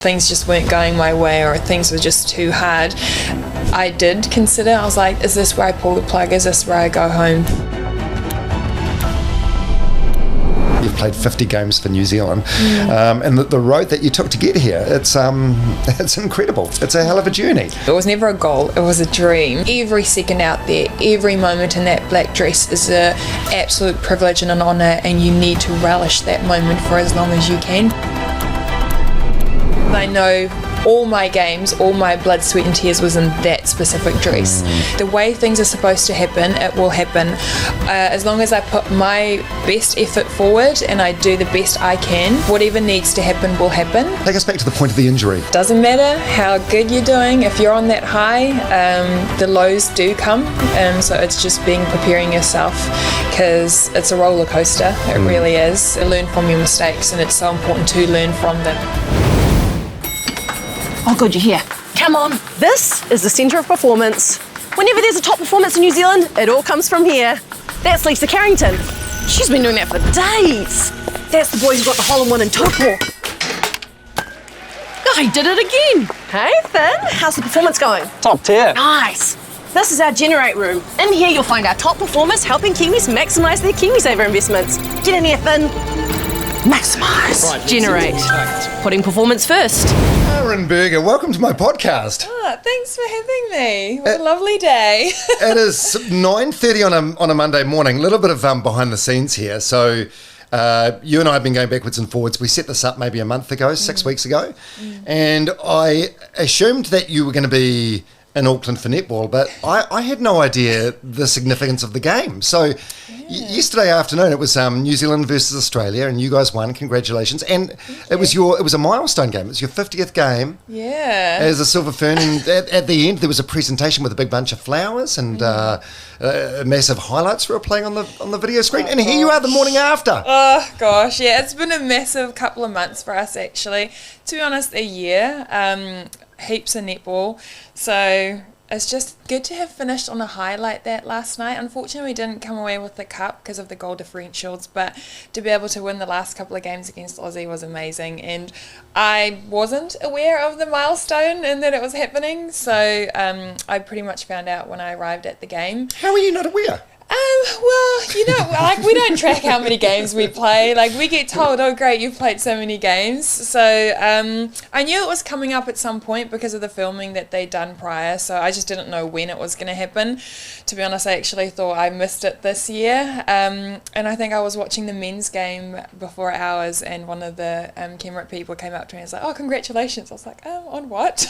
things just weren't going my way or things were just too hard, I did consider, I was like, is this where I pull the plug? Is this where I go home? You've played 50 games for New Zealand, and the road that you took to get here, it's incredible. It's a hell of a journey. It was never a goal, it was a dream. Every second out there, every moment in that black dress is an absolute privilege and an honour, and you need to relish that moment for as long as you can. I know all my games, all my blood, sweat and tears was in that specific dress. The way things are supposed to happen, it will happen. As long as I put my best effort forward and I do the best I can, whatever needs to happen will happen. Take us back to the point of the injury. Doesn't matter how good you're doing, if you're on that high, the lows do come. So it's just preparing yourself, because it's a roller coaster, it really is. Learn from your mistakes, and it's so important to learn from them. Oh, good, you're here. Come on. This is the centre of performance. Whenever there's a top performance in New Zealand, it all comes from here. That's Lisa Carrington. She's been doing that for days. That's the boy who got the hole-in-one in Taupo. Oh, he did it again. Hey, Finn, how's the performance going? Top tier. Nice. This is our Generate room. In here, you'll find our top performers helping Kiwis maximise their KiwiSaver investments. Get in here, Finn. Maximise. Right, Generate. Putting performance first. Karin Burger, welcome to my podcast. Oh, thanks for having me. What a lovely day. It is 9:30 on a Monday morning. A little bit of behind the scenes here. So you and I have been going backwards and forwards. We set this up maybe a month ago, 6 weeks ago, and I assumed that you were going to be in Auckland for netball, but I had no idea the significance of the game. So yesterday afternoon it was New Zealand versus Australia, and you guys won. Congratulations! And it was a milestone game. It was your 50th game. Yeah. As a Silver Fern, and at the end there was a presentation with a big bunch of flowers and massive highlights we were playing on the video screen. And here you are the morning after. Oh gosh, yeah, it's been a massive couple of months for us actually. To be honest, a year. Heaps of netball, so it's just good to have finished on a high like that last night. Unfortunately, we didn't come away with the cup because of the goal differentials, but to be able to win the last couple of games against Aussie was amazing, and I wasn't aware of the milestone and that it was happening, so I pretty much found out when I arrived at the game. How were you not aware? Well, we don't track how many games we play. Like, we get told, oh great, you've played so many games. So I knew it was coming up at some point because of the filming that they'd done prior, so I just didn't know when it was going to happen. To be honest, I actually thought I missed it this year, and I think I was watching the men's game before ours, and one of the camera people came up to me and was like, oh, congratulations. I was like, on what?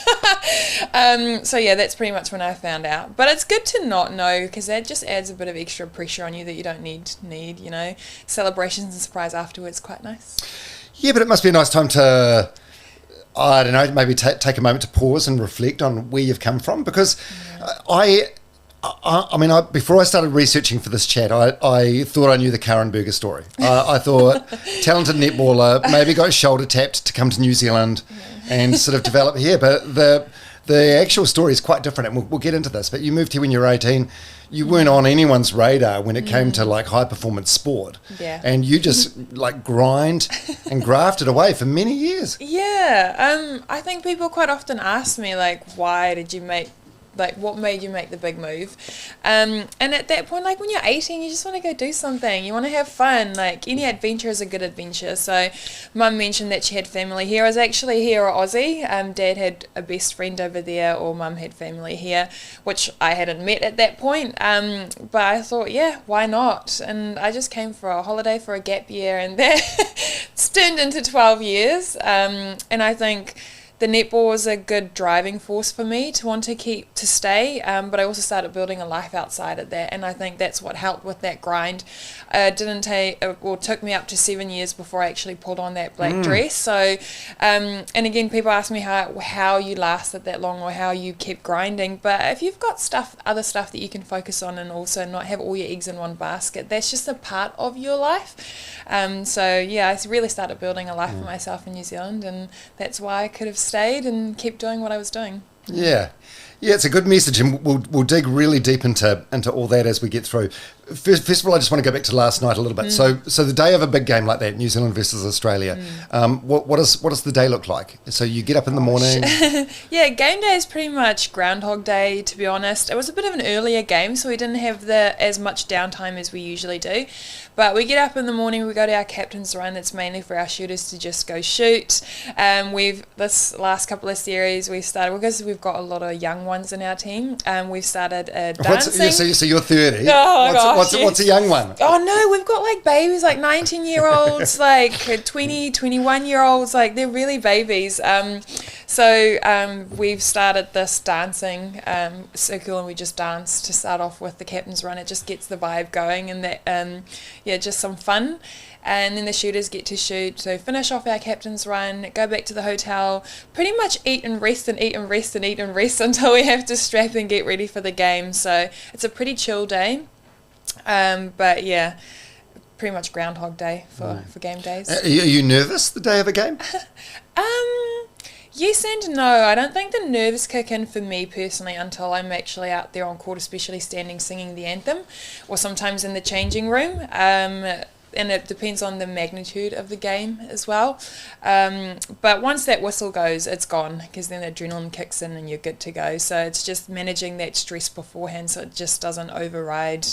So yeah, that's pretty much when I found out. But it's good to not know, because that just adds a bit of extra pressure on you that you don't need, celebrations and surprise afterwards, quite nice. Yeah, but it must be a nice time to, I don't know, maybe take a moment to pause and reflect on where you've come from, because before I started researching for this chat, I thought I knew the Karin Burger story. I thought talented netballer, maybe got shoulder tapped to come to New Zealand and sort of develop here, but the actual story is quite different, and we'll get into this. But you moved here when you were 18. You weren't on anyone's radar when it came to high performance sport. Yeah. And you just grind and grafted away for many years. Yeah. I think people quite often ask me why did you make, what made you make the big move? And at that point, when you're 18, you just want to go do something. You want to have fun. Any adventure is a good adventure. So Mum mentioned that she had family here. I was actually here at Aussie. Dad had a best friend over there, or Mum had family here, which I hadn't met at that point. But I thought, yeah, why not? And I just came for a holiday, for a gap year, and that's turned into 12 years. And I think the netball was a good driving force for me to want to stay, but I also started building a life outside of that, and I think that's what helped with that grind. Took me up to 7 years before I actually pulled on that black dress. So, and again, people ask me how you lasted that long or how you kept grinding, but if you've got other stuff that you can focus on and also not have all your eggs in one basket, that's just a part of your life. So yeah, I really started building a life for myself in New Zealand, and that's why I could have stayed and kept doing what I was doing. Yeah, it's a good message, and we'll dig really deep into all that as we get through. First of all, I just want to go back to last night a little bit. So the day of a big game like that, New Zealand versus Australia, what does the day look like? So you get up in the morning. Yeah, game day is pretty much Groundhog Day, to be honest. It was a bit of an earlier game, so we didn't have as much downtime as we usually do. But we get up in the morning, we go to our captain's run. That's mainly for our shooters to just go shoot. This last couple of series we started, because we've got a lot of young ones in our team. We've started dancing. So you're 30. Oh, gosh, what's a young one? Oh no, we've got like babies, like 19-year-olds, like 20, 21-year-olds, like they're really babies. So we've started this dancing circle, and we just dance to start off with the captain's run. It just gets the vibe going, and that just some fun. And then the shooters get to shoot. So finish off our captain's run, go back to the hotel, pretty much eat and rest and eat and rest and eat and rest until we have to strap and get ready for the game. So it's a pretty chill day. But yeah, pretty much Groundhog Day for game days. Are you nervous the day of a game? Yes and no. I don't think the nerves kick in for me personally until I'm actually out there on court, especially standing singing the anthem, or sometimes in the changing room. And it depends on the magnitude of the game as well. But once that whistle goes, it's gone, because then the adrenaline kicks in and you're good to go. So it's just managing that stress beforehand so it just doesn't override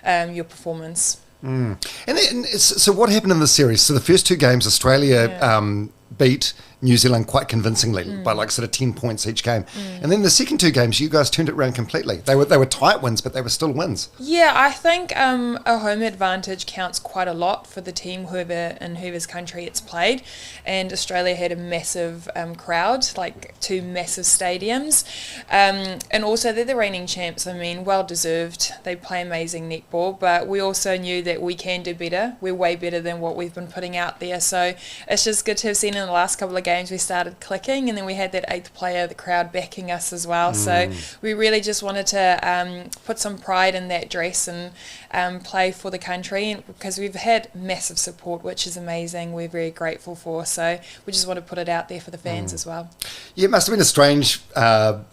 your performance. And then, so what happened in the series? So the first two games, Australia beat New Zealand quite convincingly by like sort of 10 points each game. And then the second two games, you guys turned it around completely. They were tight wins, but they were still wins. Yeah, I think a home advantage counts quite a lot for the team, whoever's country it's played. And Australia had a massive crowd, like 2 massive stadiums. And also they're the reigning champs. I mean, well deserved. They play amazing netball, but we also knew that we can do better. We're way better than what we've been putting out there. So it's just good to have seen in the last couple of games we started clicking, and then we had that 8th player, the crowd backing us as well. So we really just wanted to put some pride in that dress and play for the country, because we've had massive support, which is amazing. We're very grateful for. So we just want to put it out there for the fans as well. Yeah, it must have been a strange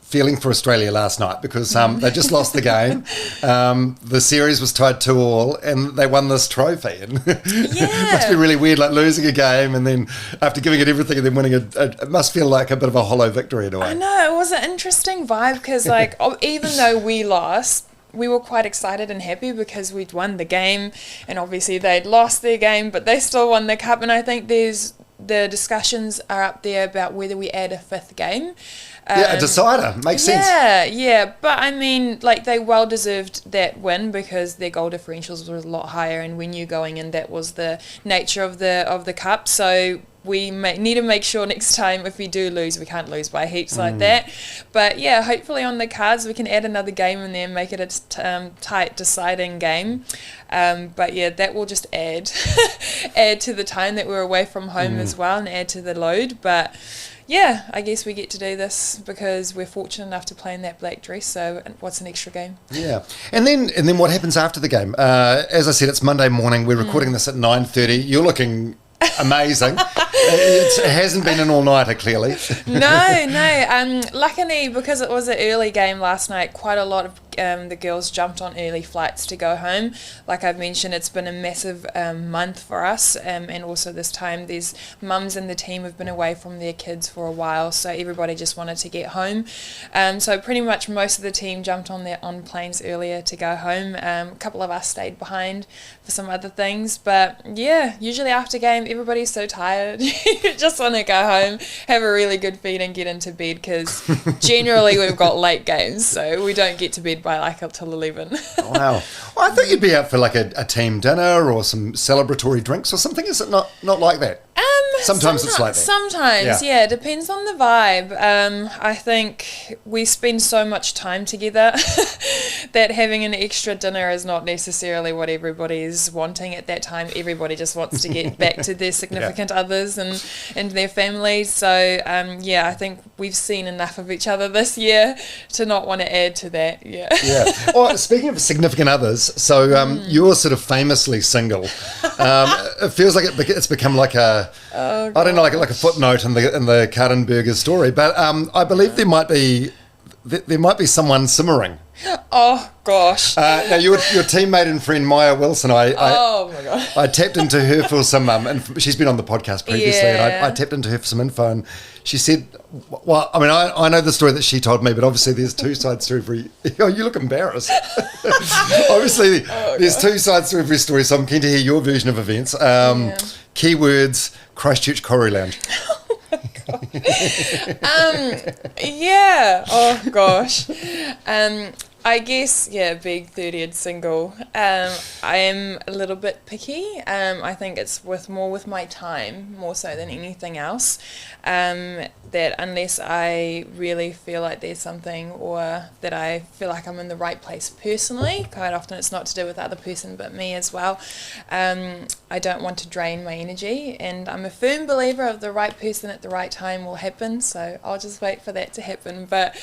feeling for Australia last night, because they just lost the game. The series was tied 2-2, and they won this trophy. And it must be really weird, like losing a game and then after giving it everything and then winning it must feel like a bit of a hollow victory in a way. I know, it was an interesting vibe, because like even though we lost, we were quite excited and happy because we'd won the game, and obviously they'd lost their game, but they still won the cup. And I think the discussions are up there about whether we add a 5th game. A decider. Makes sense. Yeah. But I mean, like, they well deserved that win because their goal differentials were a lot higher, and we knew going in that was the nature of the cup. So we need to make sure next time if we do lose, we can't lose by heaps like that. But yeah, hopefully on the cards we can add another game in there and make it a tight deciding game. But yeah, that will just add to the time that we're away from home as well, and add to the load. But yeah, I guess we get to do this because we're fortunate enough to play in that black dress. So what's an extra game? Yeah, and then what happens after the game? As I said, it's Monday morning. We're recording this at 9:30. You're looking amazing. It hasn't been an all-nighter, clearly. No. Luckily, because it was an early game last night, quite a lot of the girls jumped on early flights to go home. Like I've mentioned, it's been a massive month for us, and also this time there's mums in the team have been away from their kids for a while, so everybody just wanted to get home. So pretty much most of the team jumped on planes earlier to go home. A couple of us stayed behind for some other things, but yeah, usually after game everybody's so tired. You just want to go home, have a really good feed and get into bed, because generally we've got late games, so we don't get to bed by like up till 11. Wow. Well, I thought you'd be out for like a team dinner or some celebratory drinks or something. Is it not like that? Sometimes it's like that. Sometimes, yeah, it depends on the vibe. I think we spend so much time together that having an extra dinner is not necessarily what everybody is wanting at that time. Everybody just wants to get back to their significant others and their families. So, I think we've seen enough of each other this year to not want to add to that. Yeah. Well, speaking of significant others, so you're sort of famously single. It feels like it's become like a... I don't know, like a footnote in the Karin Burger story, but I believe there might be someone simmering. Oh gosh. Now your teammate and friend Maya Wilson, Oh my god. I tapped into her for some, and she's been on the podcast previously, and I tapped into her for some info, and she said, well, I mean, I know the story that she told me, but obviously there's two sides to every. Oh, you look embarrassed. Obviously, there's two sides to every story, so I'm keen to hear your version of events. Keywords: Christchurch Corrie Lounge. Yeah. Oh gosh. I guess, being 30 and single, I am a little bit picky. I think it's more with my time, more so than anything else. That unless I really feel like there's something, or that I feel like I'm in the right place personally, quite often it's not to do with the other person but me as well, I don't want to drain my energy, and I'm a firm believer of the right person at the right time will happen, so I'll just wait for that to happen. But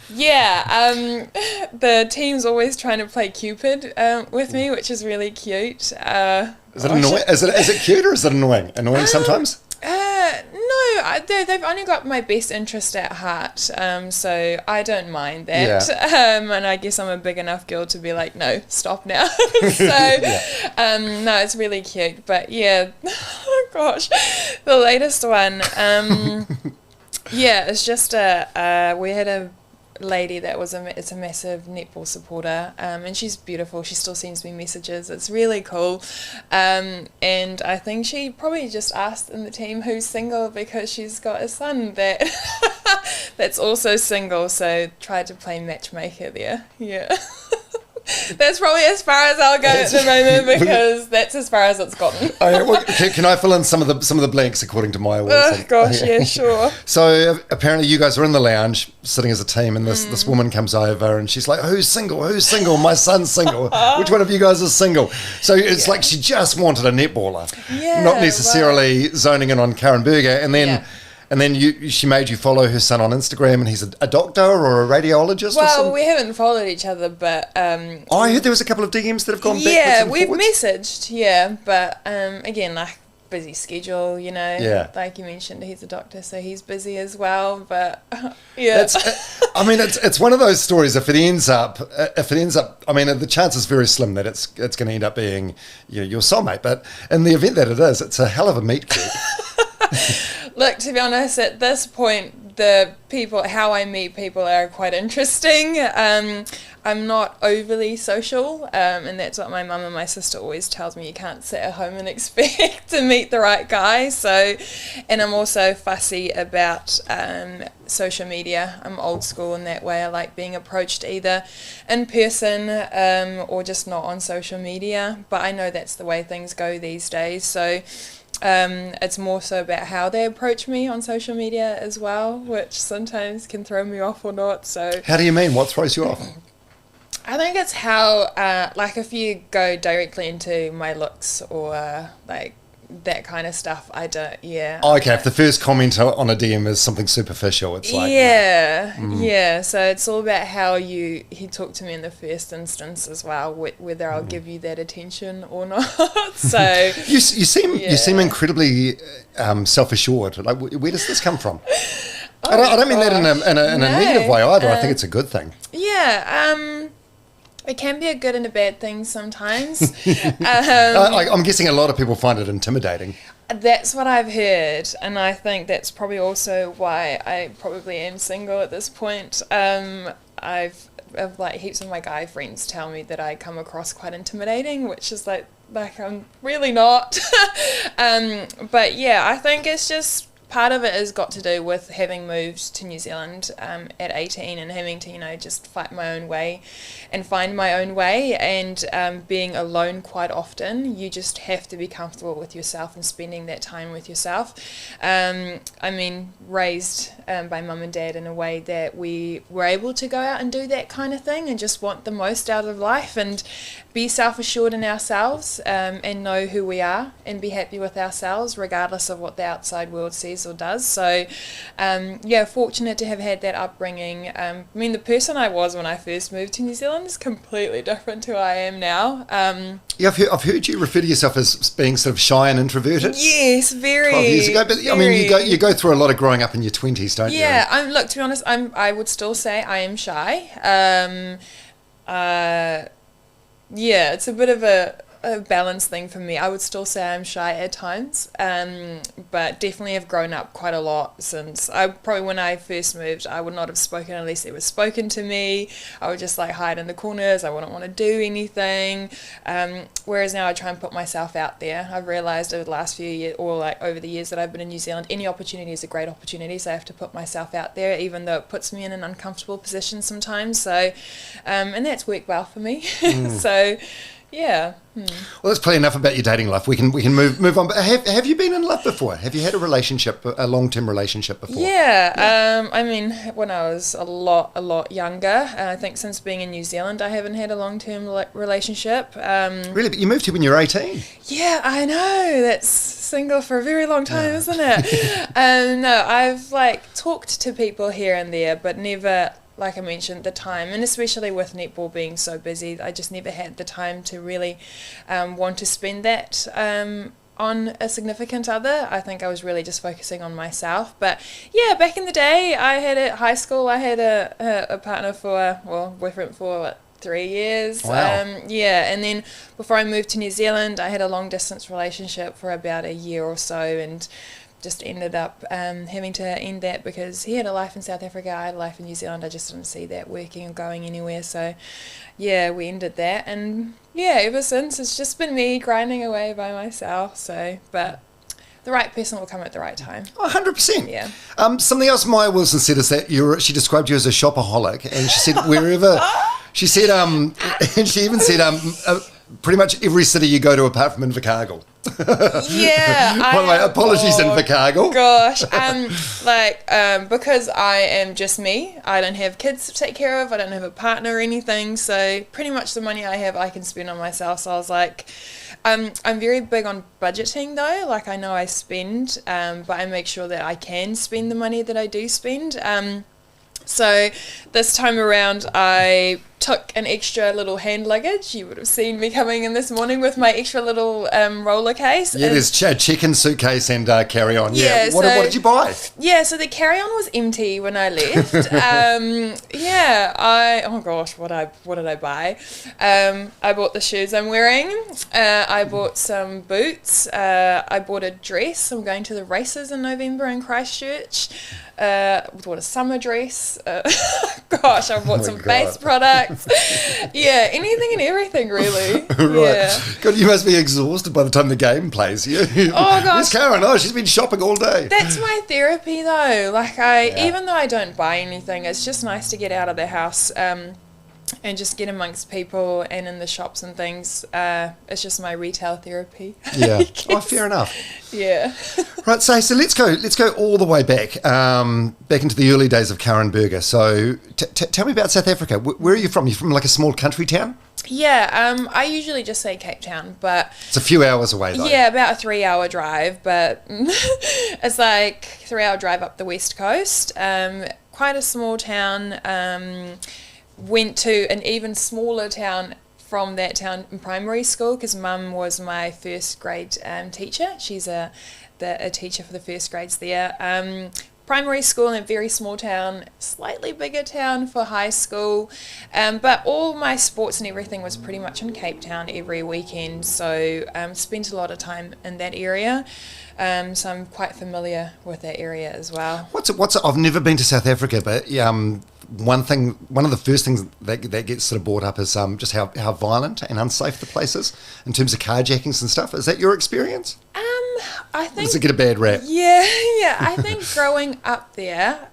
the team's always trying to play Cupid with me, which is really cute. Is it annoying? Is it cute, or is it annoying? Annoying sometimes? No, they've only got my best interest at heart, so I don't mind that. And I guess I'm a big enough girl to be like, no, stop now. So, no, it's really cute. But yeah, oh gosh, the latest one, it's just we had a lady that it's a massive netball supporter, and she's beautiful. She still sends me messages. It's really cool, and I think she probably just asked in the team who's single, because she's got a son that's also single, so tried to play matchmaker there. That's probably as far as I'll go at the moment, because that's as far as it's gotten. Can I fill in some of the blanks according to Maya Wilson? Oh gosh, yeah, sure. So apparently you guys are in the lounge sitting as a team, and this woman comes over and she's like, "Who's single? Who's single? My son's single. Which one of you guys is single?" So it's like she just wanted a netballer, not necessarily zoning in on Karin Burger, and then. And then she made you follow her son on Instagram, and he's a doctor or a radiologist. Well, we haven't followed each other, but I heard there was a couple of DMs that have gone backwards and we've forwards. messaged, but again, like busy schedule, like you mentioned, he's a doctor, so he's busy as well. But it's one of those stories. If it ends up, I mean, the chance is very slim that it's going to end up being your soulmate. But in the event that it is, it's a hell of a meet cute. Look, to be honest, at this point, how I meet people are quite interesting. I'm not overly social, and that's what my mum and my sister always tells me. You can't sit at home and expect to meet the right guy. So, and I'm also fussy about social media. I'm old school in that way. I like being approached either in person or just not on social media. But I know that's the way things go these days. So. It's more so about how they approach me on social media as well, which sometimes can throw me off or not. So how do you mean? What throws you off? I think it's how, like, if you go directly into my looks or like that kind of stuff, I don't. Okay, if the first comment on a DM is something superficial, it's like So it's all about how he talked to me in the first instance as well, whether I'll give you that attention or not. So you seem incredibly self-assured. Like, where does this come from? I don't mean that in a negative way either. I think it's a good thing. It can be a good and a bad thing sometimes. I'm guessing a lot of people find it intimidating. That's what I've heard, and I think that's probably also why I probably am single at this point. I've like heaps of my guy friends tell me that I come across quite intimidating, which is like I'm really not. But I think it's just part of it has got to do with having moved to New Zealand at 18 and having to, just fight my own way and find my own way, and being alone quite often. You just have to be comfortable with yourself and spending that time with yourself. Raised by mum and dad in a way that we were able to go out and do that kind of thing and just want the most out of life and be self-assured in ourselves, and know who we are and be happy with ourselves regardless of what the outside world says or does. So fortunate to have had that upbringing. The person I was when I first moved to New Zealand is completely different to who I am now. I've heard you refer to yourself as being sort of shy and introverted. Yes, very 12 years ago, but very. You go through a lot of growing up in your 20s, don't you? Look, to be honest, I would still say I am shy. Yeah, it's a bit of a balance thing for me. I would still say I'm shy at times, but definitely have grown up quite a lot since when I first moved, I would not have spoken unless it was spoken to me. I would just like hide in the corners. I wouldn't want to do anything. Whereas now I try and put myself out there. I've realised over the last few years, or like over the years that I've been in New Zealand, any opportunity is a great opportunity. So I have to put myself out there, even though it puts me in an uncomfortable position sometimes. So, and that's worked well for me. So. Yeah. Well, that's plenty enough about your dating life. We can move on. But have you been in love before? Have you had a long-term relationship before? Yeah. I mean, when I was a lot younger, I think since being in New Zealand, I haven't had a long-term relationship. Really? But you moved here when you were 18. Yeah, I know. That's single for a very long time, isn't it? No, I've like talked to people here and there, but never. Like I mentioned, the time, and especially with netball being so busy, I just never had the time to really want to spend that on a significant other. I think I was really just focusing on myself. But yeah, back in the day, at high school, I had a partner boyfriend for 3 years. Wow. Yeah, and then before I moved to New Zealand, I had a long distance relationship for about a year or so, and just ended up having to end that because he had a life in South Africa, I had a life in New Zealand. I just didn't see that working or going anywhere. So, yeah, we ended that. And, yeah, ever since, it's just been me grinding away by myself. So, but the right person will come at the right time. 100%. Yeah. Something else Maya Wilson said is that she described you as a shopaholic, and she said wherever, she said, and she even said, pretty much every city you go to apart from Invercargill. Yeah. By the way, apologies, Invercargill. Gosh. Because I am just me, I don't have kids to take care of, I don't have a partner or anything, so pretty much the money I have I can spend on myself. So I was like, I'm very big on budgeting though, like I know I spend, but I make sure that I can spend the money that I do spend. So this time around, I took an extra little hand luggage. You would have seen me coming in this morning with my extra little roller case. Yeah, there's chicken suitcase and carry-on. Yeah. What did you buy? Yeah, so the carry-on was empty when I left. What did I buy? I bought the shoes I'm wearing. I bought some boots. I bought a dress. I'm going to the races in November in Christchurch. Bought a summer dress. Gosh, I bought some face products. Yeah, anything and everything really. Right. Yeah. God, you must be exhausted by the time the game plays. Oh gosh. There's Karin. She's been shopping all day. That's my therapy though. Like even though I don't buy anything, it's just nice to get out of the house and just get amongst people and in the shops and things. It's just my retail therapy. Yeah. Oh, fair enough. Yeah. Right. So let's go all the way back into the early days of Karin Burger. So tell me about South Africa. Where are you from? You're from like a small country town? Yeah, I usually just say Cape Town, but... It's a few hours away, though. Yeah, about a 3-hour drive, but it's like 3-hour drive up the west coast. Quite a small town. Went to an even smaller town from that town in primary school because Mum was my first grade teacher. She's a teacher for the first grades there. Primary school in a very small town, slightly bigger town for high school, but all my sports and everything was pretty much in Cape Town every weekend, so spent a lot of time in that area, so I'm quite familiar with that area as well. I've never been to South Africa, but one of the first things that gets sort of brought up is just how violent and unsafe the place is in terms of carjackings and stuff. Is that your experience? I think... Does it get a bad rap? Yeah. I think growing up there,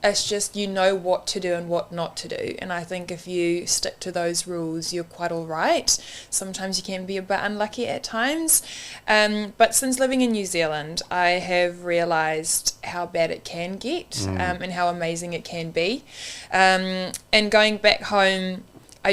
it's just you know what to do and what not to do. And I think if you stick to those rules, you're quite all right. Sometimes you can be a bit unlucky at times. But since living in New Zealand, I have realised how bad it can get and how amazing it can be. And going back home, I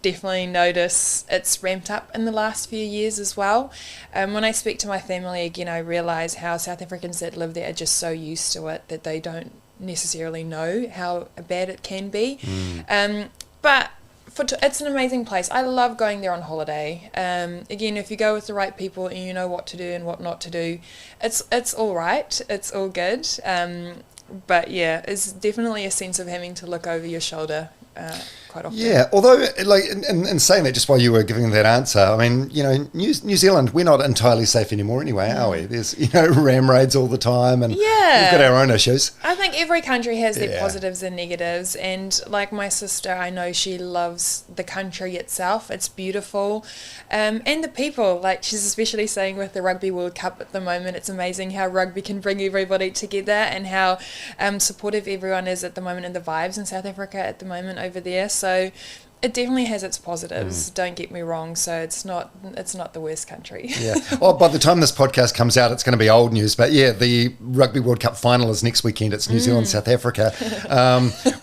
definitely notice it's ramped up in the last few years as well. When I speak to my family again, I realise how South Africans that live there are just so used to it that they don't necessarily know how bad it can be. But it's an amazing place. I love going there on holiday. Again, if you go with the right people and you know what to do and what not to do, it's all right. It's all good. But yeah, it's definitely a sense of having to look over your shoulder quite often. Yeah, although, like, in saying that, just while you were giving that answer, I mean, New Zealand, we're not entirely safe anymore anyway, are we? There's, ram raids all the time, and we've got our own issues. I think every country has their positives and negatives, and like my sister, I know she loves the country itself. It's beautiful, and the people. Like, she's especially saying with the Rugby World Cup at the moment, it's amazing how rugby can bring everybody together, and how supportive everyone is at the moment, and the vibes in South Africa at the moment over there. So it definitely has its positives, don't get me wrong. So it's not the worst country. Yeah. Well, by the time this podcast comes out, it's going to be old news. But yeah, the Rugby World Cup final is next weekend. It's New Zealand, South Africa.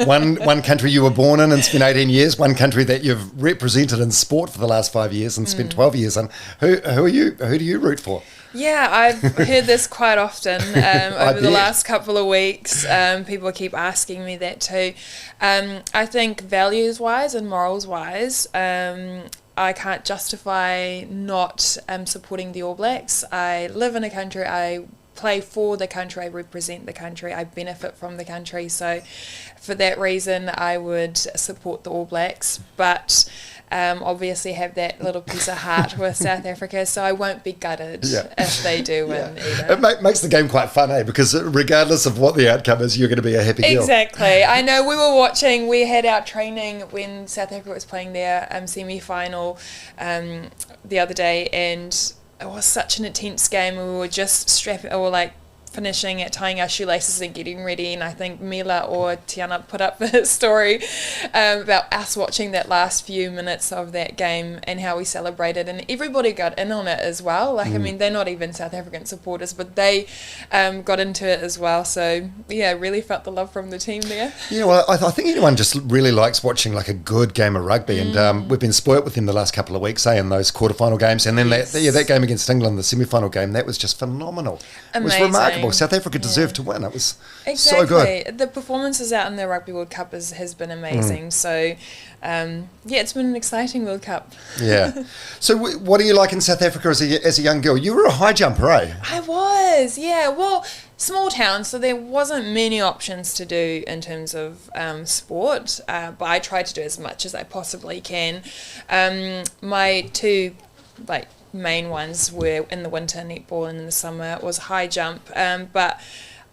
One country you were born in and spent 18 years, one country that you've represented in sport for the last 5 years and spent 12 years in. Who are you? Who do you root for? Yeah, I've heard this quite often over the last couple of weeks. People keep asking me that too. I think values-wise and morals-wise, I can't justify not supporting the All Blacks. I live in a country, I play for the country, I represent the country, I benefit from the country. So for that reason, I would support the All Blacks. But obviously have that little piece of heart with South Africa, so I won't be gutted if they do win either. It makes the game quite fun, because regardless of what the outcome is, you're going to be a happy girl. Exactly. I know we had our training when South Africa was playing their semi-final the other day, and it was such an intense game. We were just finishing at tying our shoelaces and getting ready, and I think Mila or Tiana put up the story about us watching that last few minutes of that game and how we celebrated, and everybody got in on it as well. I mean, they're not even South African supporters, but they got into it as well. So yeah, really felt the love from the team there. Yeah, well, I think anyone just really likes watching like a good game of rugby, and we've been spoilt with them the last couple of weeks, in those quarterfinal games, and then that game against England, the semi-final game, that was just phenomenal. Amazing. It was remarkable. South Africa deserved to win. It was so good. The performances out in the Rugby World Cup has been amazing. So, it's been an exciting World Cup. Yeah. So, what do you like in South Africa as a young girl? You were a high jumper, eh? I was, yeah. Well, small town, so there wasn't many options to do in terms of sport, but I tried to do as much as I possibly can. My two, main ones were in the winter netball, and in the summer it was high jump, but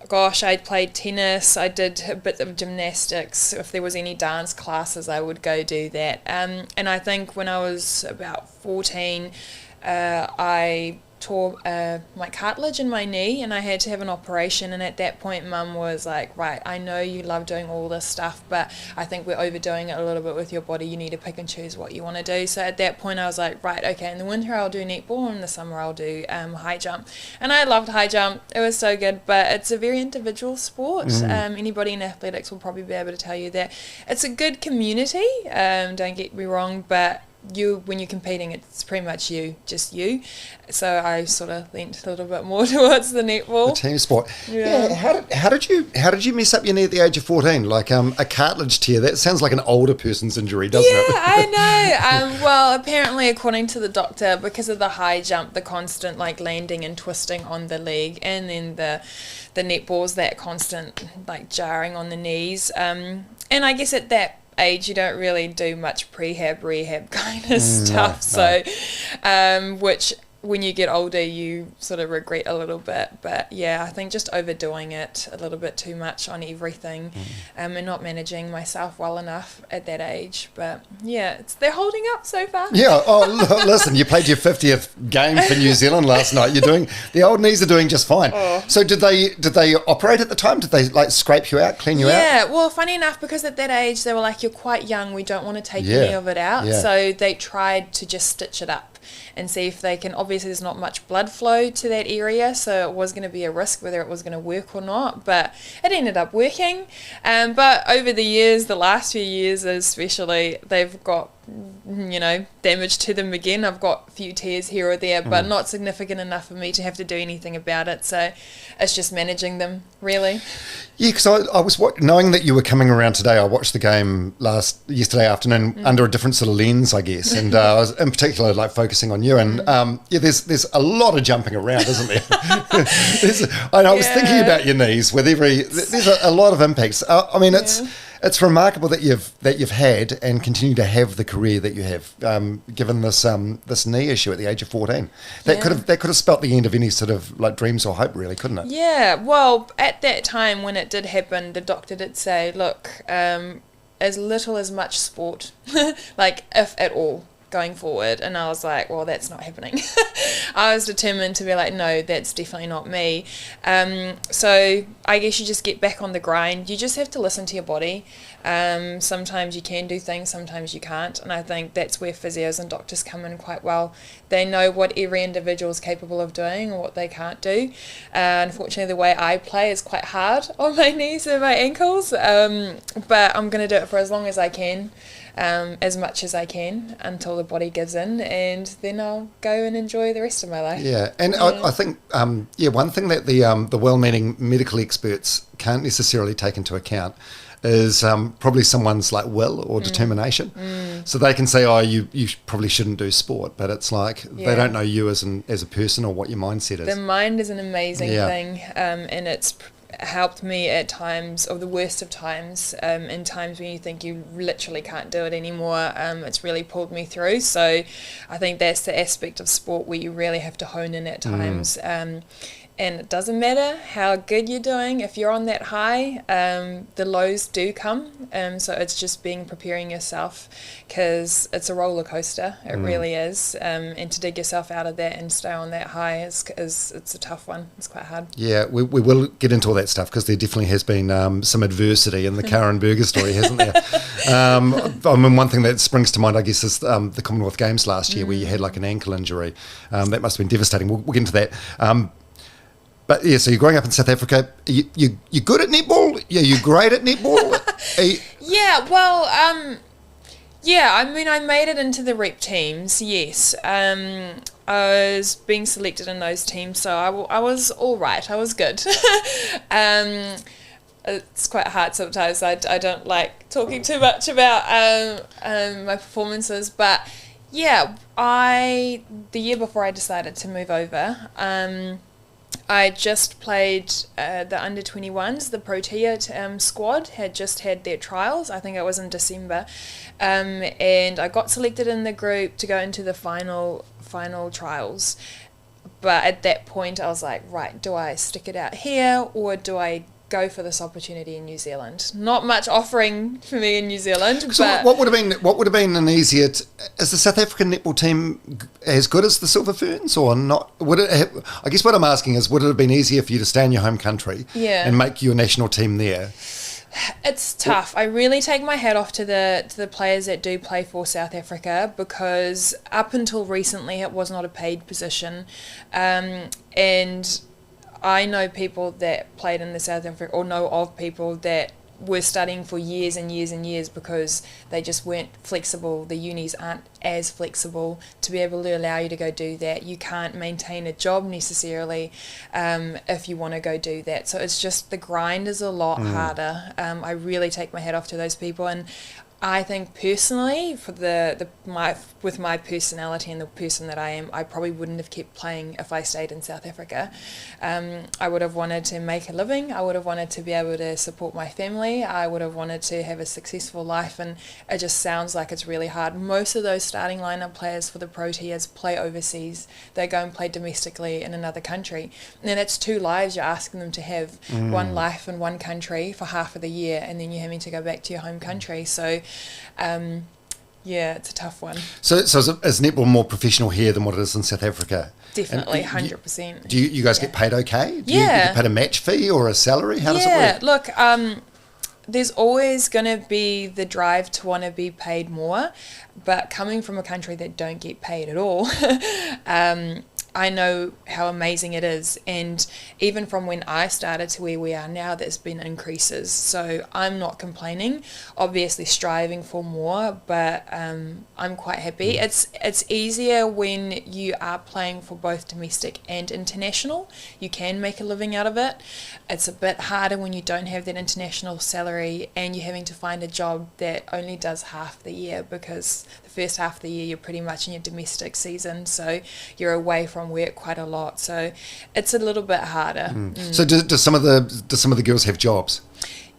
gosh, I played tennis, I did a bit of gymnastics. If there was any dance classes, I would go do that, and I think when I was about 14, I tore my cartilage in my knee, and I had to have an operation. And at that point, Mum was like, right, I know you love doing all this stuff, but I think we're overdoing it a little bit with your body. You need to pick and choose what you want to do. So at that point I was like, right, okay, in the winter I'll do netball, and in the summer I'll do high jump. And I loved high jump, it was so good, but it's a very individual sport. Anybody in athletics will probably be able to tell you that it's a good community, don't get me wrong, but when you're competing, it's pretty much just you. So I sort of leant a little bit more towards the netball. The team sport. Yeah. How did you mess up your knee at the age of 14? Like a cartilage tear. That sounds like an older person's injury, doesn't it? Yeah, I know. Well, apparently, according to the doctor, because of the high jump, the constant landing and twisting on the leg, and then the netball's that constant jarring on the knees. And I guess at that age you don't really do much rehab kind of stuff. So which when you get older you sort of regret a little bit, but yeah, I think just overdoing it a little bit too much on everything, and not managing myself well enough at that age. But yeah, they're holding up so far. Yeah. Listen, you played your 50th game for New Zealand last night. The old knees are doing just fine. So did they operate at the time? Did they scrape you out, clean you out? Yeah, well, funny enough, because at that age they were like, you're quite young, we don't want to take any of it out. So they tried to just stitch it up and see if they can. Obviously there's not much blood flow to that area, so it was going to be a risk whether it was going to work or not, but it ended up working. But over the years, the last few years especially, they've got damage to them again. I've got a few tears here or there, but not significant enough for me to have to do anything about it. So it's just managing them, really. Yeah, because I was knowing that you were coming around today. I watched the game yesterday afternoon under a different sort of lens, I guess, and I was in particular focusing on you. And there's a lot of jumping around, isn't there? I was thinking about your knees with there's a lot of impacts. It's remarkable that you've had and continue to have the career that you have, given this knee issue at the age of 14. That could have spelt the end of any sort of like dreams or hope, really, couldn't it? Yeah. Well, at that time when it did happen, the doctor did say, "Look, as little as much sport, like if at all, going forward." And I was like, well, that's not happening. I was determined to be like, no, that's definitely not me. So I guess you just get back on the grind. You just have to listen to your body. Sometimes you can do things, sometimes you can't. And I think that's where physios and doctors come in quite well. They know what every individual is capable of doing or what they can't do. Unfortunately, the way I play is quite hard on my knees and my ankles. But I'm going to do it for as long as I can. As much as I can until the body gives in, and then I'll go and enjoy the rest of my life. Yeah, and I think one thing that the well-meaning medical experts can't necessarily take into account is probably someone's like will or determination. So they can say, oh, you probably shouldn't do sport, but it's like they don't know you as a person or what your mindset is. The mind is an amazing thing, and it's helped me at times, or the worst of times, in times when you think you literally can't do it anymore. It's really pulled me through. So I think that's the aspect of sport where you really have to hone in at times. And it doesn't matter how good you're doing. If you're on that high, the lows do come. So it's just preparing yourself, because it's a roller coaster. It really is. And to dig yourself out of that and stay on that high is it's a tough one. It's quite hard. Yeah, we will get into all that stuff, because there definitely has been some adversity in the Karin Burger story, hasn't there? I mean, one thing that springs to mind, I guess, is the Commonwealth Games last year, where you had like an ankle injury. That must have been devastating. We'll get into that. But yeah, so you're growing up in South Africa. You're good at netball? Yeah, you're great at netball? Yeah, well, I mean, I made it into the rep teams, yes. I was being selected in those teams, so I was all right. I was good. It's quite hard sometimes. I don't like talking too much about my performances, but yeah, the year before I decided to move over, I just played the under-21s, the Protea squad had just had their trials. I think it was in December. And I got selected in the group to go into the final trials. But at that point, I was like, right, do I stick it out here, or do I go for this opportunity in New Zealand? Not much offering for me in New Zealand. So but what would have been an easier? Is the South African netball team as good as the Silver Ferns, or not? I guess what I'm asking is, would it have been easier for you to stay in your home country and make your national team there? It's tough. I really take my hat off to the players that do play for South Africa, because up until recently it was not a paid position, and I know people that played in the South Africa, or know of people that were studying for years and years and years because they just weren't flexible. The unis aren't as flexible to be able to allow you to go do that. You can't maintain a job necessarily if you want to go do that. So it's just the grind is a lot harder. I really take my hat off to those people, and I think personally, for with my personality and the person that I am, I probably wouldn't have kept playing if I stayed in South Africa. I would have wanted to make a living. I would have wanted to be able to support my family. I would have wanted to have a successful life, and it just sounds like it's really hard. Most of those starting lineup players for the Proteas play overseas. They go and play domestically in another country. And that's 2 lives you're asking them to have. One life in one country for half of the year, and then you're having to go back to your home country. So yeah, it's a tough one. So is netball more professional here than what it is in South Africa? Definitely, 100%. Do you guys get paid okay? Do you get paid a match fee or a salary? How does it work? Look, there's always going to be the drive to want to be paid more, but coming from a country that don't get paid at all, I know how amazing it is, and even from when I started to where we are now, there's been increases, so I'm not complaining, obviously striving for more, but I'm quite happy. It's easier when you are playing for both domestic and international. You can make a living out of it. It's a bit harder when you don't have that international salary and you're having to find a job that only does half the year, because the first half of the year you're pretty much in your domestic season, so you're away from work quite a lot, so it's a little bit harder. So do some of the girls have jobs?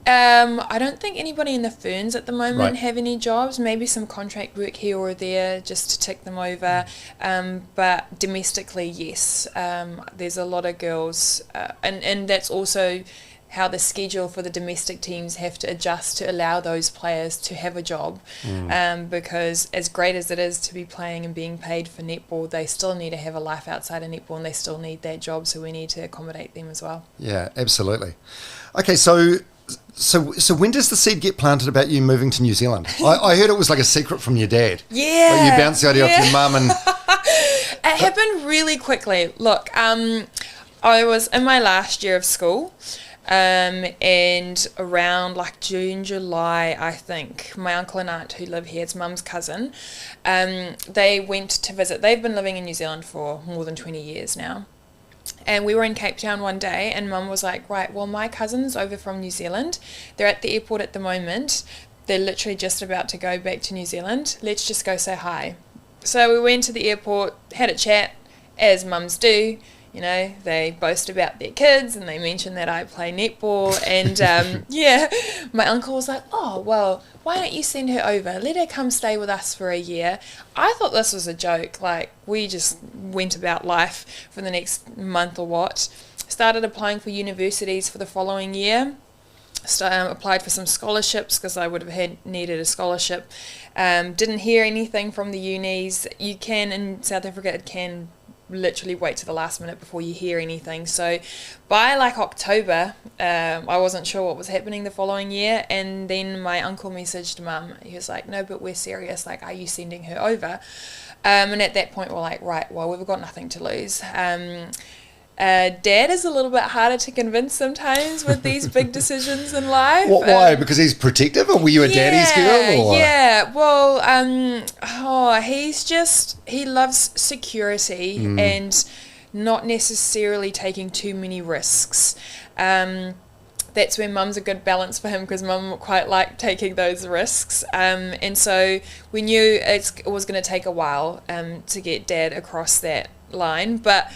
I don't think anybody in the Ferns at the moment Right. have any jobs. Maybe some contract work here or there just to tick them over. But domestically, yes. There's a lot of girls. And that's also how the schedule for the domestic teams have to adjust to allow those players to have a job. Because as great as it is to be playing and being paid for netball, they still need to have a life outside of netball and they still need that job. So we need to accommodate them as well. Yeah, absolutely. Okay, so when does the seed get planted about you moving to New Zealand? I heard it was like a secret from your dad. Yeah. Like you bounced the idea off your mum and... It happened really quickly. Look, I was in my last year of school, and around like June, July, I think, my uncle and aunt who live here, it's mum's cousin, they went to visit. They've been living in New Zealand for more than 20 years now. And we were in Cape Town one day and mum was like, right, well, my cousin's over from New Zealand. They're at the airport at the moment. They're literally just about to go back to New Zealand. Let's just go say hi. So we went to the airport, had a chat, as mums do. You know, they boast about their kids and they mention that I play netball. And yeah, my uncle was like, oh, well, why don't you send her over? Let her come stay with us for a year. I thought this was a joke. Like, we just went about life for the next month or what. Started applying for universities for the following year. Applied for some scholarships because I would have needed a scholarship. Didn't hear anything from the unis. You can, in South Africa, it can literally wait to the last minute before you hear anything. So by like October, I wasn't sure what was happening the following year. And then my uncle messaged mum. He was like, no, but we're serious. Like, are you sending her over? And at that point, we're like, right, well, we've got nothing to lose. Dad is a little bit harder to convince sometimes with these big decisions in life. Why? Because he's protective, or were you a daddy's girl? Or? Yeah, well, he loves security and not necessarily taking too many risks. That's where mum's a good balance for him because mum quite liked taking those risks. And so we knew it was going to take a while to get Dad across that line, but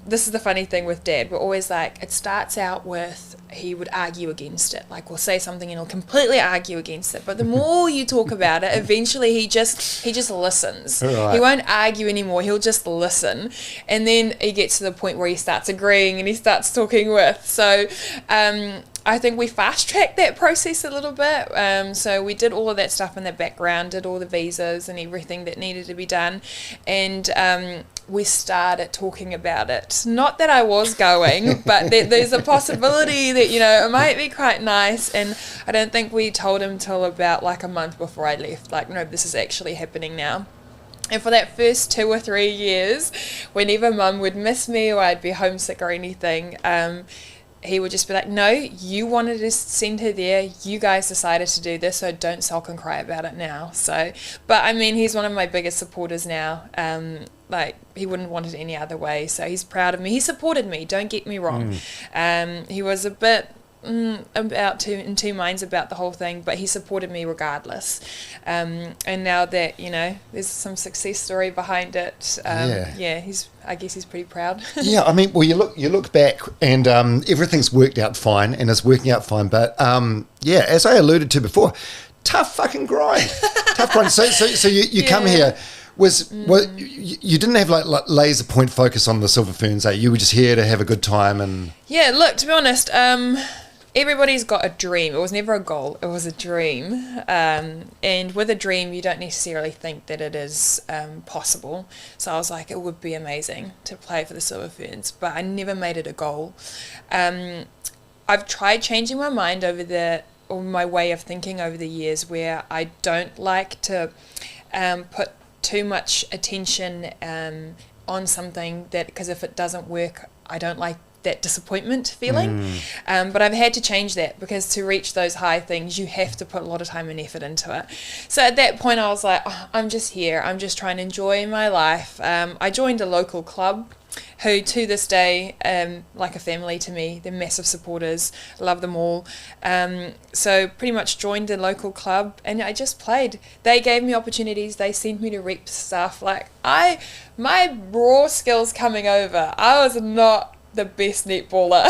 this is the funny thing with Dad. We're always like, it starts out with he would argue against it. Like, we'll say something and he'll completely argue against it. But the more you talk about it, eventually he just listens. Right. He won't argue anymore. He'll just listen. And then he gets to the point where he starts agreeing and he starts talking with. So I think we fast-tracked that process a little bit. So we did all of that stuff in the background, did all the visas and everything that needed to be done. And we started talking about it. Not that I was going, but there's a possibility that, you know, it might be quite nice. And I don't think we told him till about like a month before I left. Like, no, this is actually happening now. And for that first 2 or 3 years, whenever mum would miss me or I'd be homesick or anything, he would just be like, no, you wanted to send her there. You guys decided to do this, so don't sulk and cry about it now. So, but I mean, he's one of my biggest supporters now. Like, he wouldn't want it any other way. So he's proud of me. He supported me, don't get me wrong. He was a bit in two minds about the whole thing, but he supported me regardless. And now that, you know, there's some success story behind it, I guess he's pretty proud. Yeah, I mean, well, you look back and everything's worked out fine and it's working out fine, but yeah, as I alluded to before, tough fucking grind. Tough grind. So you come here. You didn't have like laser point focus on the Silver Ferns, eh? You were just here to have a good time and... Yeah, look, to be honest, everybody's got a dream. It was never a goal. It was a dream. And with a dream, you don't necessarily think that it is possible. So I was like, it would be amazing to play for the Silver Ferns, but I never made it a goal. I've tried changing my mind or my way of thinking over the years, where I don't like to put too much attention on something because if it doesn't work, I don't like that disappointment feeling. But I've had to change that because to reach those high things, you have to put a lot of time and effort into it. So at that point, I was like, I'm just here. I'm just trying to enjoy my life. I joined a local club who to this day, like a family to me. They're massive supporters, love them all. So pretty much joined the local club and I just played. They gave me opportunities, they sent me to rep stuff. Like my raw skills coming over, I was not the best netballer.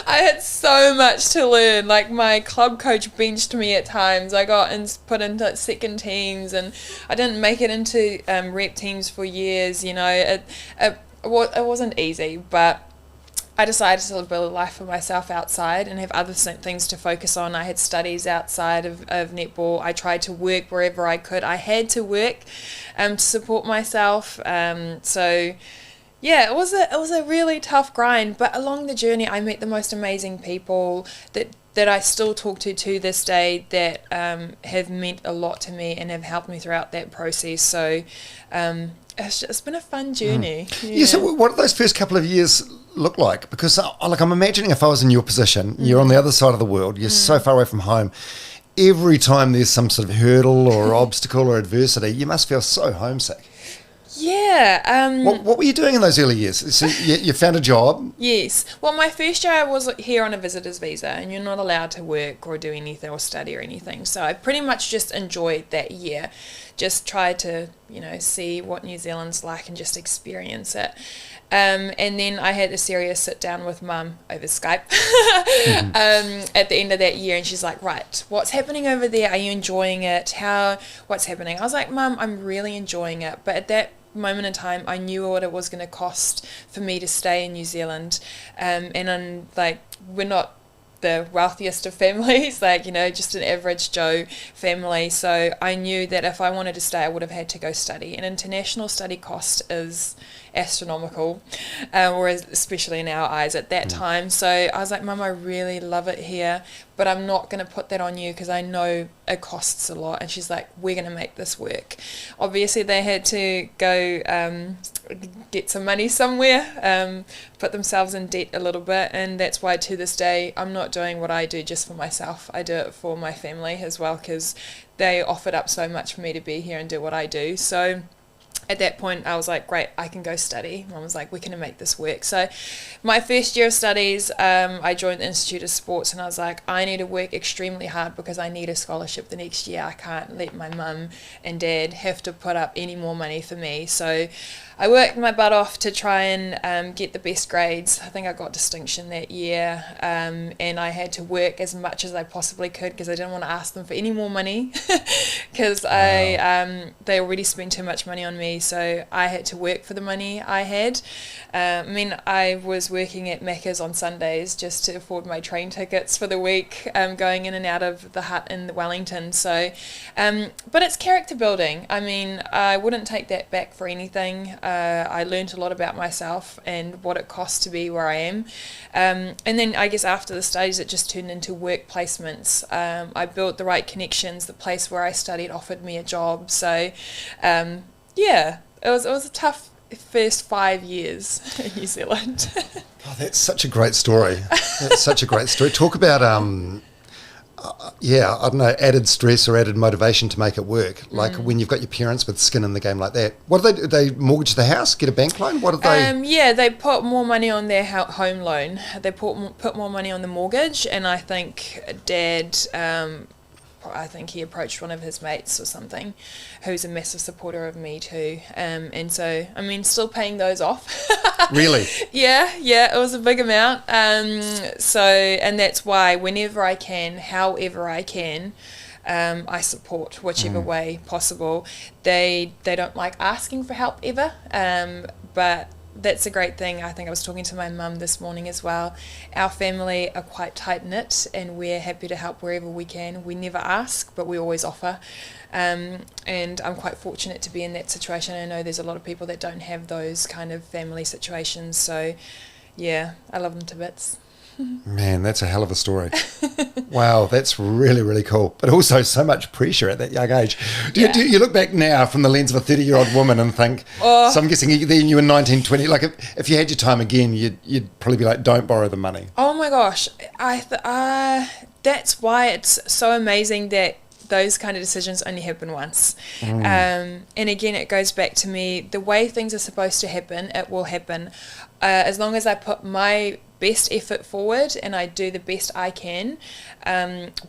I had so much to learn. Like, my club coach benched me at times. I got put into like, second teams, and I didn't make it into rep teams for years. You know, it wasn't easy, but I decided to build a life for myself outside and have other things to focus on. I had studies outside of netball. I tried to work wherever I could. I had to work to support myself. So yeah, it was a really tough grind. But along the journey, I met the most amazing people that I still talk to this day, that have meant a lot to me and have helped me throughout that process. So it's been a fun journey. Yeah, so what did those first couple of years look like? Because I'm imagining if I was in your position, you're on the other side of the world, you're so far away from home. Every time there's some sort of hurdle or obstacle or adversity, you must feel so homesick. Yeah. What were you doing in those early years? So you found a job? Yes. Well, my first year I was here on a visitor's visa, and you're not allowed to work or do anything or study or anything. So I pretty much just enjoyed that year. Just tried to, see what New Zealand's like and just experience it. And then I had a serious sit down with Mum over Skype at the end of that year, and she's like, right, what's happening over there? Are you enjoying it? What's happening? I was like, Mum, I'm really enjoying it. But at that moment in time, I knew what it was going to cost for me to stay in New Zealand. And I'm like, we're not the wealthiest of families, just an average Joe family. So I knew that if I wanted to stay, I would have had to go study. And international study cost is astronomical, whereas especially in our eyes at that time. So I was like, Mum, I really love it here, but I'm not going to put that on you because I know it costs a lot. And she's like, we're going to make this work. Obviously they had to go get some money somewhere, put themselves in debt a little bit, and that's why to this day I'm not doing what I do just for myself. I do it for my family as well, because they offered up so much for me to be here and do what I do. So at that point, I was like, great, I can go study. Mum was like, we're going to make this work. So my first year of studies, I joined the Institute of Sports, and I was like, I need to work extremely hard because I need a scholarship the next year. I can't let my mum and dad have to put up any more money for me. So I worked my butt off to try and get the best grades. I think I got distinction that year, and I had to work as much as I possibly could because I didn't want to ask them for any more money because they already spent too much money on me. So I had to work for the money I had. I was working at Macca's on Sundays just to afford my train tickets for the week, going in and out of the hut in Wellington. So, but it's character building. I wouldn't take that back for anything. I learned a lot about myself and what it costs to be where I am. And then I guess after the studies, it just turned into work placements. I built the right connections. The place where I studied offered me a job. So, it was a tough first 5 years in New Zealand. Oh, that's such a great story. Talk about, I don't know, added stress or added motivation to make it work. Like when you've got your parents with skin in the game like that. What did they mortgage the house, get a bank loan? What did they? They put more money on their home loan. They put more money on the mortgage, and I think Dad, I think he approached one of his mates or something, who's a massive supporter of me too. And so, still paying those off. Really? Yeah, it was a big amount. And that's why whenever I can, however I can, I support whichever way possible. They don't like asking for help ever, but that's a great thing. I think I was talking to my mum this morning as well. Our family are quite tight-knit, and we're happy to help wherever we can. We never ask, but we always offer. And I'm quite fortunate to be in that situation. I know there's a lot of people that don't have those kind of family situations. So, yeah, I love them to bits. Man, that's a hell of a story. Wow, that's really, really cool. But also so much pressure at that young age. Do you look back now from the lens of a 30-year-old woman and think, so I'm guessing then you were 19, 20, like if you had your time again, you'd probably be like, don't borrow the money. Oh my gosh. That's why it's so amazing that those kind of decisions only happen once. And again, it goes back to me, the way things are supposed to happen, it will happen. As long as I put my best effort forward and I do the best I can,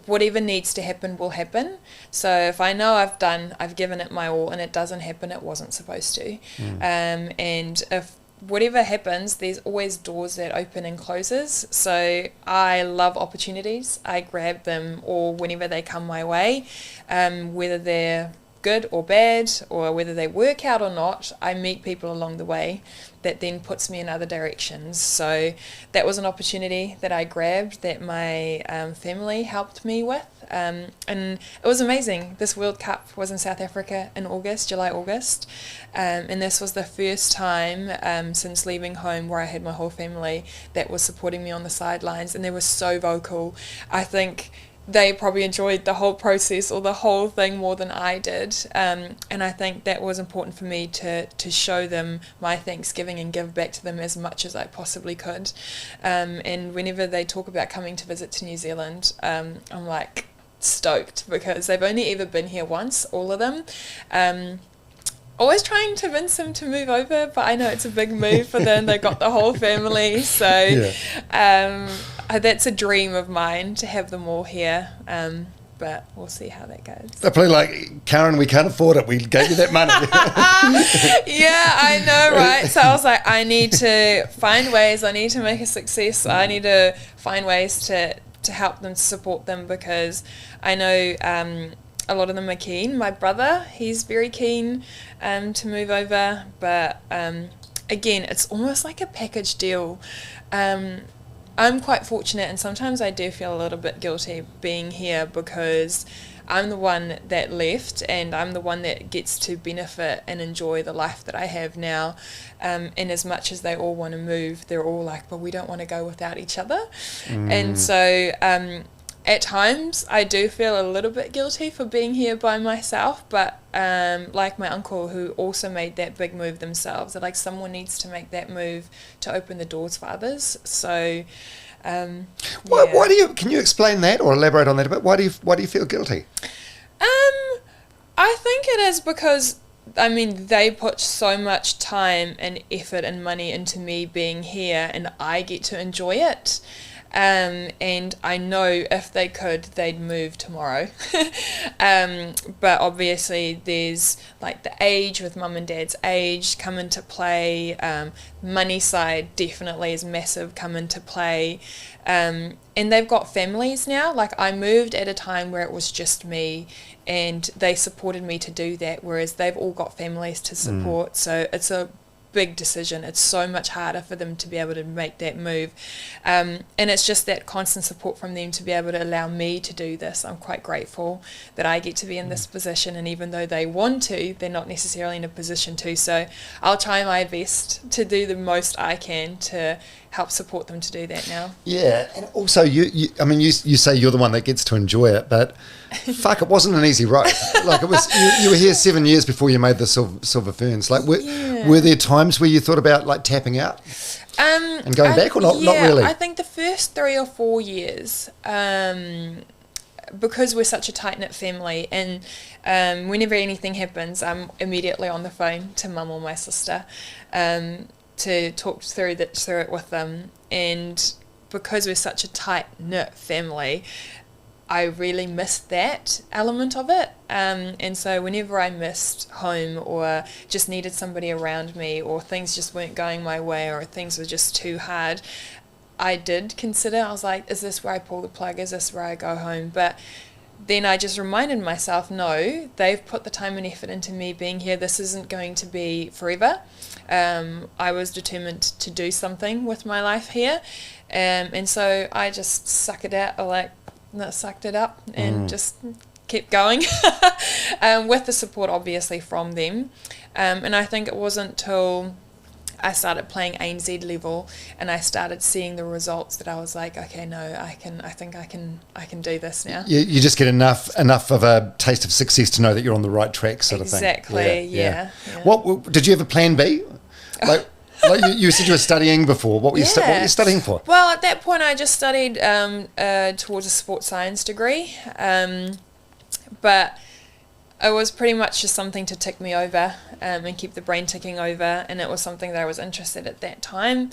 whatever needs to happen will happen. So if I know I've given it my all and it doesn't happen, it wasn't supposed to. And if whatever happens, there's always doors that open and closes. So I love opportunities. I grab them, or whenever they come my way, whether they're good or bad, or whether they work out or not, I meet people along the way that then puts me in other directions. So that was an opportunity that I grabbed that my family helped me with, and it was amazing. This World Cup was in South Africa in July, August, and this was the first time since leaving home where I had my whole family that was supporting me on the sidelines, and they were so vocal. I think they probably enjoyed the whole process or the whole thing more than I did, and I think that was important for me to show them my Thanksgiving and give back to them as much as I possibly could. And whenever they talk about coming to visit to New Zealand, I'm like stoked, because they've only ever been here once, all of them. Always trying to convince them to move over, but I know it's a big move for them. They got the whole family, so that's a dream of mine, to have them all here. But we'll see how that goes. They're probably like, Karin, we can't afford it. We gave you that money. Yeah, I know, right? So I was like, I need to find ways. I need to make a success. I need to find ways to help them, to support them, because I know a lot of them are keen. My brother, he's very keen to move over, but again, it's almost like a package deal. I'm quite fortunate, and sometimes I do feel a little bit guilty being here, because I'm the one that left, and I'm the one that gets to benefit and enjoy the life that I have now. And as much as they all want to move, they're all like, but we don't want to go without each other. And so at times I do feel a little bit guilty for being here by myself, but like my uncle, who also made that big move themselves, that like someone needs to make that move to open the doors for others. So why do you, can you explain that or elaborate on that a bit? Why do you feel guilty? I think it is because, I mean, they put so much time and effort and money into me being here, and I get to enjoy it. And I know if they could, they'd move tomorrow. But obviously there's like the age, with mum and dad's age come into play. Money side definitely is massive, come into play. And they've got families now. Like, I moved at a time where it was just me, and they supported me to do that, whereas they've all got families to support. So it's a big decision. It's so much harder for them to be able to make that move, and it's just that constant support from them to be able to allow me to do this. I'm quite grateful that I get to be in this position, and even though they want to, they're not necessarily in a position to, so I'll try my best to do the most I can to help support them to do that now. Yeah, and also you say you're the one that gets to enjoy it, but fuck, it wasn't an easy road. Like, it was, you were here 7 years before you made the Silver Ferns. Like, were there times where you thought about like tapping out and going back, or not? Not really. I think the first 3 or 4 years, because we're such a tight-knit family, and whenever anything happens, I'm immediately on the phone to mum or my sister to talk through it with them. And because we're such a tight-knit family, I really missed that element of it, and so whenever I missed home, or just needed somebody around me, or things just weren't going my way, or things were just too hard, I did consider, I was like, is this where I pull the plug, is this where I go home? But then I just reminded myself, no, they've put the time and effort into me being here. This isn't going to be forever. I was determined to do something with my life here, and so I just sucked it up and just kept going with the support obviously from them, and I think it wasn't till I started playing ANZ level and I started seeing the results that I was like, okay, no, I think I can do this now. You just get enough of a taste of success to know that you're on the right track, sort of thing. Exactly, yeah. What did you have a plan B? Like you said you were studying before. What were you studying for? Well, at that point I just studied towards a sports science degree, but it was pretty much just something to tick me over and keep the brain ticking over, and it was something that I was interested at that time.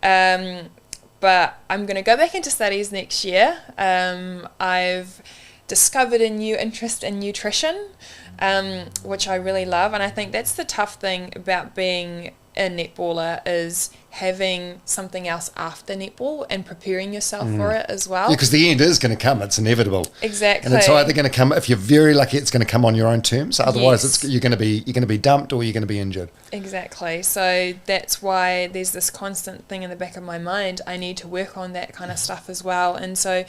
But I'm going to go back into studies next year. I've discovered a new interest in nutrition, which I really love, and I think that's the tough thing about being a netballer is having something else after netball and preparing yourself for it as well. Because the end is going to come. It's inevitable. Exactly. And it's either going to come, if you're very lucky, it's going to come on your own terms. Otherwise, Yes. you're going to be dumped or you're going to be injured. Exactly. So that's why there's this constant thing in the back of my mind. I need to work on that kind of stuff as well. And so,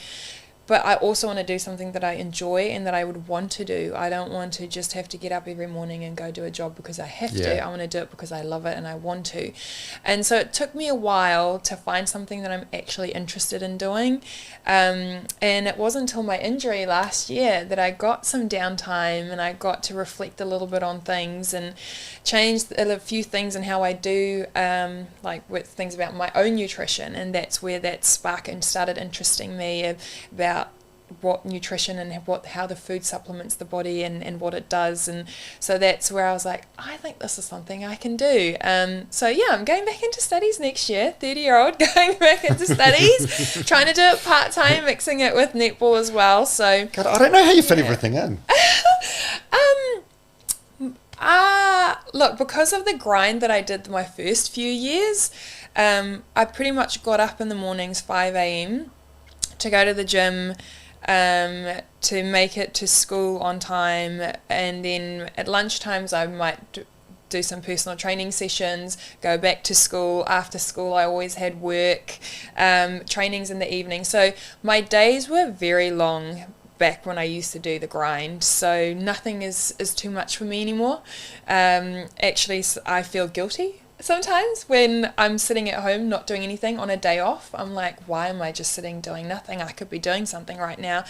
but I also want to do something that I enjoy and that I would want to do. I don't want to just have to get up every morning and go do a job because I have to. I want to do it because I love it and I want to. And so it took me a while to find something that I'm actually interested in doing. And it wasn't until my injury last year that I got some downtime and I got to reflect a little bit on things and change a few things in how I do, like with things about my own nutrition. And that's where that spark and started interesting me about what nutrition and how the food supplements the body and what it does. And so that's where I was like, I think this is something I can do. So yeah, I'm going back into studies next year, 30-year-old going back into studies, trying to do it part-time, mixing it with netball as well. So God, I don't know how you fit everything in. Look, because of the grind that I did my first few years, I pretty much got up in the mornings 5 a.m. to go to the gym, to make it to school on time, and then at lunchtimes I might do some personal training sessions, go back to school. After school I always had work, trainings in the evening. So my days were very long back when I used to do the grind, so nothing is too much for me anymore. Actually, I feel guilty sometimes when I'm sitting at home not doing anything on a day off. I'm like, why am I just sitting doing nothing? I could be doing something right now.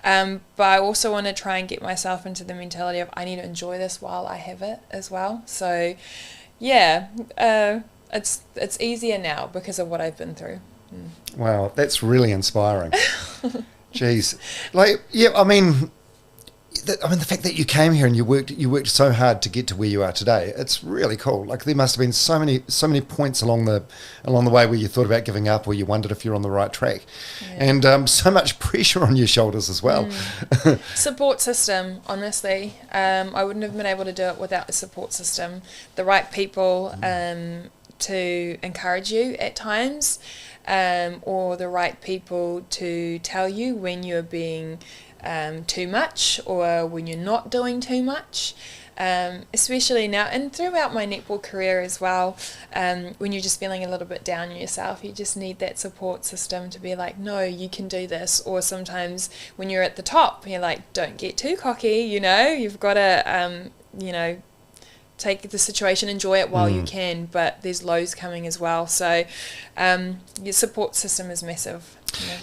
But I also want to try and get myself into the mentality of I need to enjoy this while I have it as well. So yeah, it's easier now because of what I've been through. Wow, that's really inspiring. Jeez. Like, yeah, I mean, the fact that you came here and you worked so hard to get to where you are today, it's really cool. Like, there must have been so many points along the way where you thought about giving up or you wondered if you're on the right track. Yeah. And so much pressure on your shoulders as well. Support system, honestly. I wouldn't have been able to do it without a support system. The right people to encourage you at times, or the right people to tell you when you're being too much or when you're not doing too much, especially now and throughout my netball career as well. When you're just feeling a little bit down on yourself, you just need that support system to be like, no, you can do this. Or sometimes when you're at the top, you're like, don't get too cocky, you've got to take the situation, enjoy it while you can, but there's lows coming as well. So your support system is massive.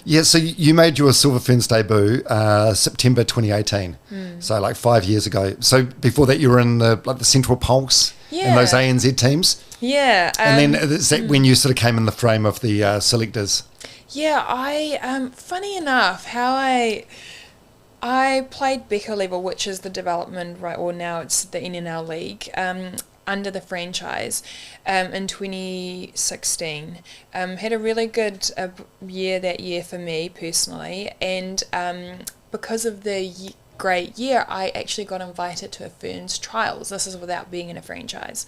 Yeah, so you made your Silver Ferns debut September 2018, so like 5 years ago. So before that you were in the Central Pulse and those ANZ teams? Yeah. And then is that when you sort of came in the frame of the selectors? Yeah, I funny enough, how I played Becker level, which is the development, right, or now it's the NNL League, under the franchise in 2016. Had a really good year that year for me personally, and because of the great year, I actually got invited to a Ferns trials. This is without being in a franchise.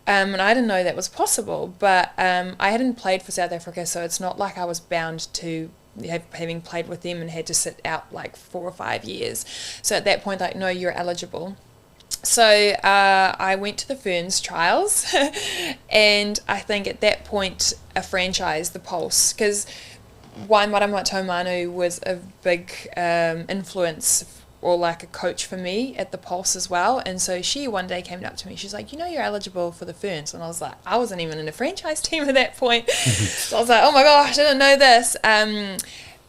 And I didn't know that was possible, but I hadn't played for South Africa, so it's not like I was bound to having played with them and had to sit out like 4 or 5 years. So at that point, like, no, you're eligible. So I went to the Ferns trials and I think at that point a franchise, the Pulse, because Waimarama Taumanu was a big influence or like a coach for me at the Pulse as well. And so she one day came up to me, she's like, you're eligible for the Ferns. And I was like, I wasn't even in a franchise team at that point. So I was like, oh my gosh, I didn't know this.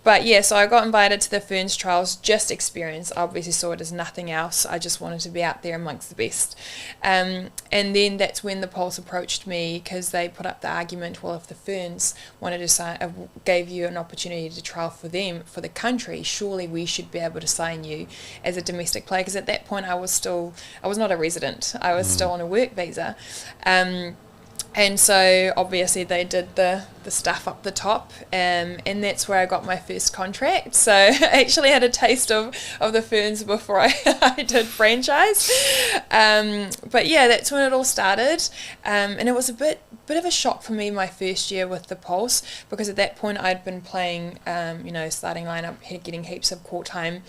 But yeah, so I got invited to the Ferns trials, just experience. I obviously saw it as nothing else. I just wanted to be out there amongst the best. And then that's when the Pulse approached me, because they put up the argument, well, if the Ferns wanted to gave you an opportunity to trial for them, for the country, surely we should be able to sign you as a domestic player. Because at that point I was not a resident. I was still on a work visa. And so obviously they did the the stuff up the top, and that's where I got my first contract. So I actually had a taste of the Ferns before I did franchise. But yeah, that's when it all started, and it was a bit of a shock for me my first year with the Pulse, because at that point I'd been playing, starting lineup, getting heaps of court time.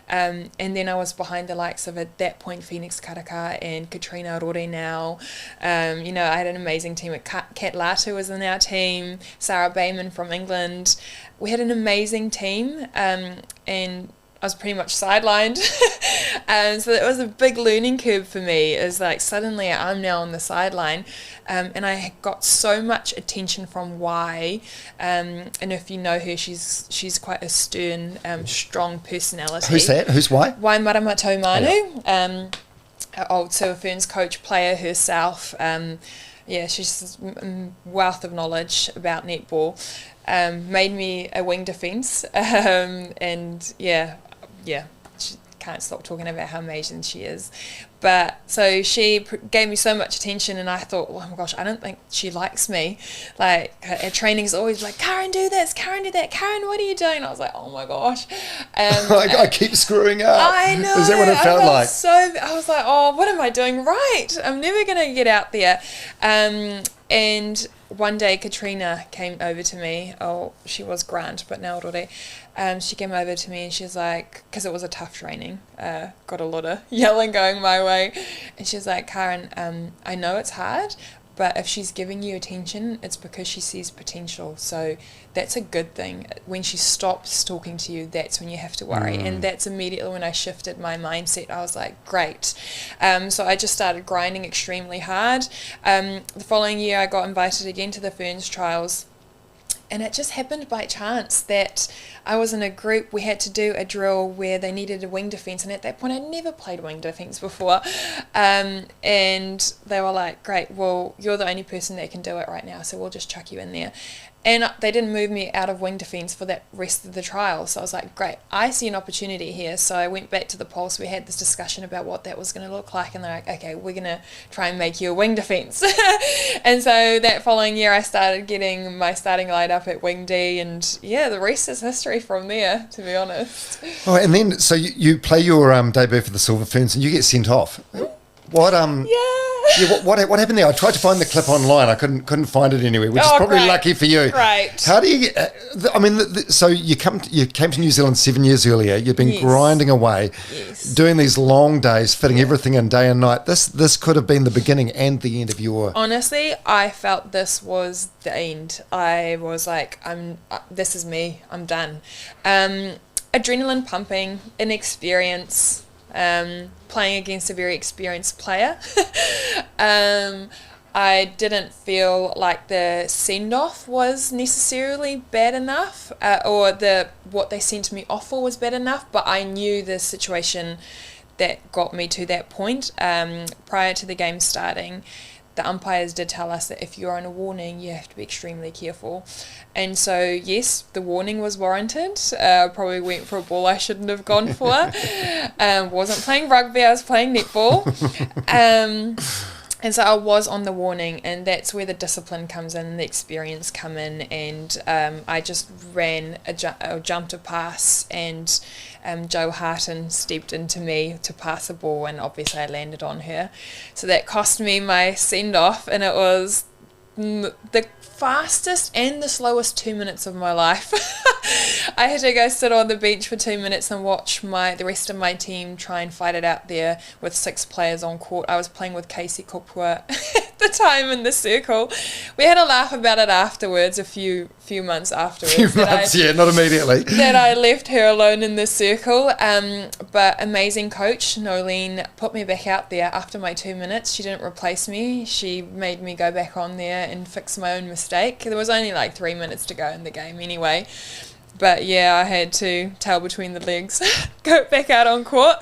And then I was behind the likes of, at that point, Phoenix Karaka and Katrina Rore now. I had an amazing team. Kat Latu was in our team, Sarah Bayman from England. We had an amazing team, and I was pretty much sidelined. So it was a big learning curve for me. It was like suddenly I'm now on the sideline, and I got so much attention from Y. And if you know her, she's quite a stern, strong personality. Who's that? Who's Y? Y Maramatou Manu, old Silver Ferns coach, player herself. She's a wealth of knowledge about netball. Made me a wing defence, she can't stop talking about how amazing she is. But so she gave me so much attention, and I thought, oh my gosh, I don't think she likes me. Like, her training is always like, Karin, do this, Karin, do that, Karin, what are you doing? And I was like, oh my gosh. I keep screwing up. I know. Is that what it felt like? I was like, oh, what am I doing right? I'm never going to get out there. And one day Katrina came over to me. Oh, she was Grant, but now Rore. She came over to me and she's like, because it was a tough training, got a lot of yelling going my way. And she's like, Karin, I know it's hard, but if she's giving you attention, it's because she sees potential. So that's a good thing. When she stops talking to you, that's when you have to worry. And that's immediately when I shifted my mindset. I was like, great. So I just started grinding extremely hard. The following year, I got invited again to the Ferns trials. And it just happened by chance that I was in a group. We had to do a drill where they needed a wing defence, and at that point I'd never played wing defence before. And they were like, great, well, you're the only person that can do it right now, so we'll just chuck you in there. And they didn't move me out of wing defence for that rest of the trial. So I was like, great, I see an opportunity here. So I went back to the Pulse. We had this discussion about what that was going to look like. And they're like, okay, we're going to try and make you a wing defence. And so that following year, I started getting my starting lineup at wing D. And yeah, the rest is history from there, to be honest. Oh, and then, so you play your debut for the Silver Ferns and you get sent off. What what happened there? I tried to find the clip online. I couldn't find it anywhere, which is probably great. Lucky for you. Right. How do you get? So you came to New Zealand 7 years earlier. You've been grinding away, doing these long days, fitting everything in day and night. This could have been the beginning and the end of your. Honestly, I felt this was the end. I was like, this is me. I'm done. Adrenaline pumping, inexperience. Playing against a very experienced player. I didn't feel like the send-off was necessarily bad enough, or what they sent me off for was bad enough, but I knew the situation that got me to that point. Prior to the game starting, the umpires did tell us that if you're on a warning, you have to be extremely careful. And so, yes, the warning was warranted. Probably went for a ball I shouldn't have gone for. Wasn't playing rugby, I was playing netball. And so I was on the warning, and that's where the discipline comes in and the experience come in. And I just ran jumped a pass, and Jo Harton stepped into me to pass a ball, and obviously I landed on her. So that cost me my send-off, and it was the fastest and the slowest 2 minutes of my life. I had to go sit on the bench for 2 minutes and watch the rest of my team try and fight it out there with 6 players on court. I was playing with Casey Kopua at the time in the circle. We had a laugh about it afterwards, a few months afterwards. Not immediately. That I left her alone in the circle. But amazing coach, Noeline, put me back out there after my 2 minutes. She didn't replace me. She made me go back on there and fix my own mistake. There was only like 3 minutes to go in the game anyway. But yeah, I had to tail between the legs, go back out on court.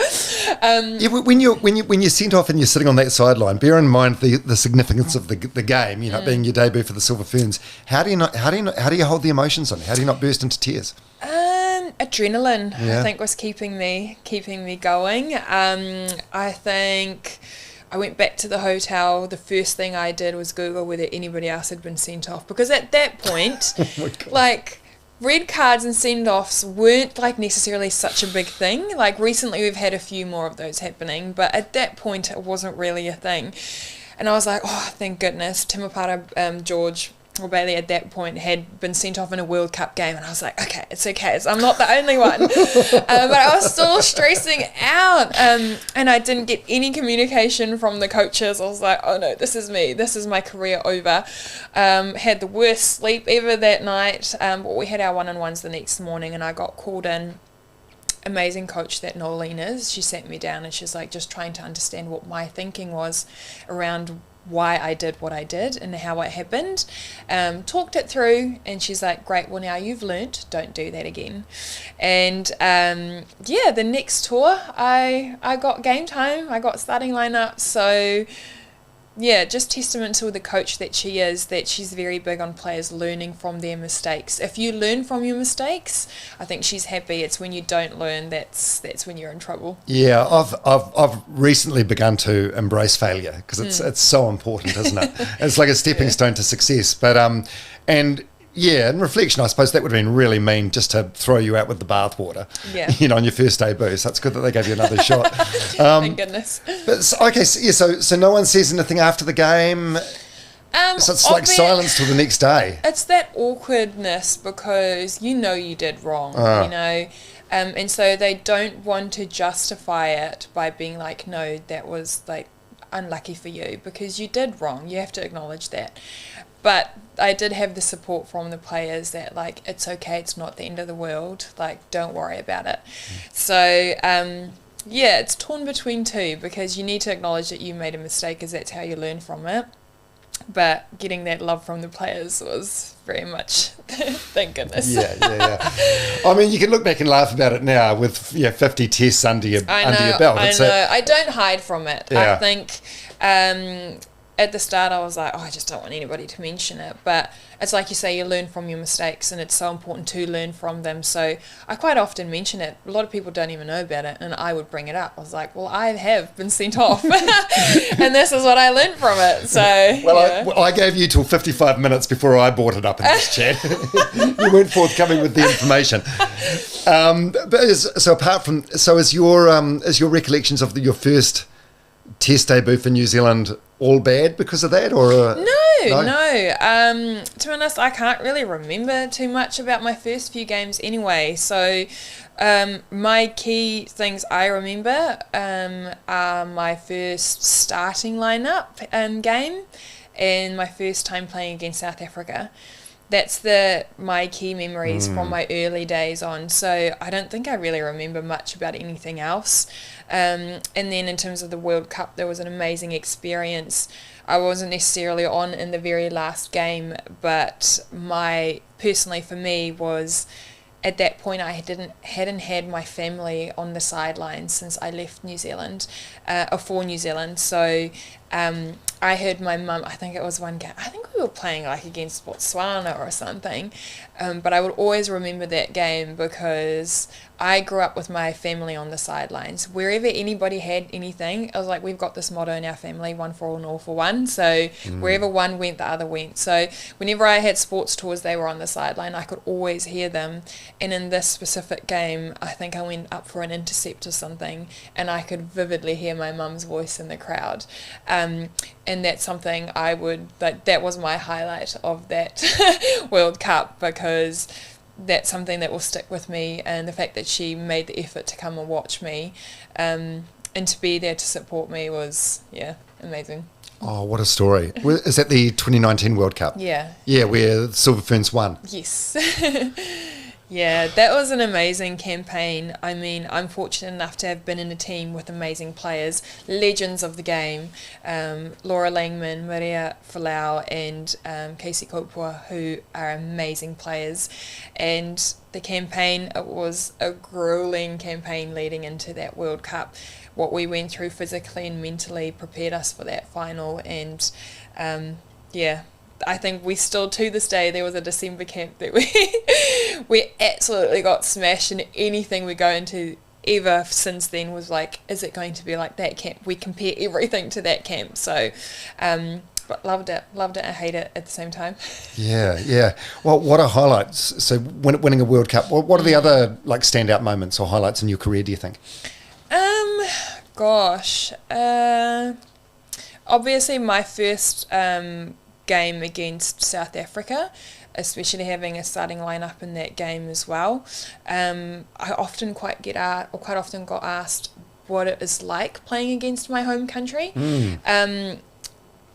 When you're sent off and you're sitting on that sideline, bear in mind the significance of the game. Being your debut for the Silver Ferns. How do you hold the emotions on? How do you not burst into tears? Adrenaline, I think, was keeping me going. I think I went back to the hotel. The first thing I did was Google whether anybody else had been sent off, because at that point, like, red cards and send-offs weren't like necessarily such a big thing. Like, recently we've had a few more of those happening, but at that point it wasn't really a thing. And I was like, oh, thank goodness. Timapara George or Bailey at that point had been sent off in a World Cup game, and I was like, okay, it's okay, I'm not the only one. But I was still stressing out, and I didn't get any communication from the coaches. I was like, oh no, this is me, this is my career over. Had the worst sleep ever that night, but we had our one-on-ones the next morning, and I got called in. Amazing coach that Noeline is, she sat me down and she's like, just trying to understand what my thinking was around why I did what I did and how it happened. Talked it through, and she's like, great, well now you've learnt, don't do that again. And the next tour I got game time, I got starting lineup. So yeah, just testament to the coach that she is, that she's very big on players learning from their mistakes. If you learn from your mistakes, I think she's happy. It's when you don't learn, that's when you're in trouble. Yeah, I've recently begun to embrace failure, because it's so important, isn't it? It's like a stepping stone to success. But and yeah, in reflection, I suppose that would have been really mean just to throw you out with the bathwater, on your first debut. So it's good that they gave you another shot. Thank goodness. But okay, so no one says anything after the game. So it's like silence till the next day. It's that awkwardness, because you did wrong, and so they don't want to justify it by being like, no, that was like unlucky for you, because you did wrong. You have to acknowledge that. But I did have the support from the players that, like, it's okay, it's not the end of the world, like, don't worry about it. So, it's torn between two, because you need to acknowledge that you made a mistake, because that's how you learn from it. But getting that love from the players was very much, thank goodness. Yeah. I mean, you can look back and laugh about it now with 50 tests under your belt. I know. I don't hide from it. Yeah. I think at the start I was like, I just don't want anybody to mention it. But it's like you say, you learn from your mistakes, and it's so important to learn from them. So I quite often mention it. A lot of people don't even know about it, and I would bring it up. I was like, well, I have been sent off, and this is what I learned from it. So I gave you till 55 minutes before I brought it up in this chat. You weren't forthcoming with the information. So apart from, is your recollections of your first Test debut for New Zealand all bad because of that, or no? To be honest, I can't really remember too much about my first few games anyway. So my key things I remember are my first starting lineup game and my first time playing against South Africa. That's my key memories from my early days on. So I don't think I really remember much about anything else. And then in terms of the World Cup, there was an amazing experience. I wasn't necessarily on in the very last game, but personally for me was, at that point I hadn't had my family on the sidelines since I left New Zealand, for New Zealand. So I heard my mum, I think it was one game, I think we were playing like against Botswana or something, but I would always remember that game because I grew up with my family on the sidelines. Wherever anybody had anything, I was like, we've got this motto in our family, one for all and all for one. So wherever one went, the other went. So whenever I had sports tours, they were on the sideline. I could always hear them. And in this specific game, I think I went up for an intercept or something, and I could vividly hear my mum's voice in the crowd. And that's something that was my highlight of that World Cup, because that's something that will stick with me, and the fact that she made the effort to come and watch me and to be there to support me was amazing. Oh, what a story. Is that the 2019 World Cup? Yeah, where Silver Ferns won. Yes. Yeah, that was an amazing campaign. I mean, I'm fortunate enough to have been in a team with amazing players, legends of the game, Laura Langman, Maria Folau, and Casey Kopua, who are amazing players. And the campaign, it was a grueling campaign leading into that World Cup. What we went through physically and mentally prepared us for that final, and I think we still, to this day, there was a December camp that we absolutely got smashed, and anything we go into ever since then was like, is it going to be like that camp? We compare everything to that camp. So, but loved it and hate it at the same time. Yeah. Well, what are highlights? So winning a World Cup, what are the other like standout moments or highlights in your career, do you think? Obviously my first game against South Africa, especially having a starting lineup in that game as well. I quite often got asked what it is like playing against my home country.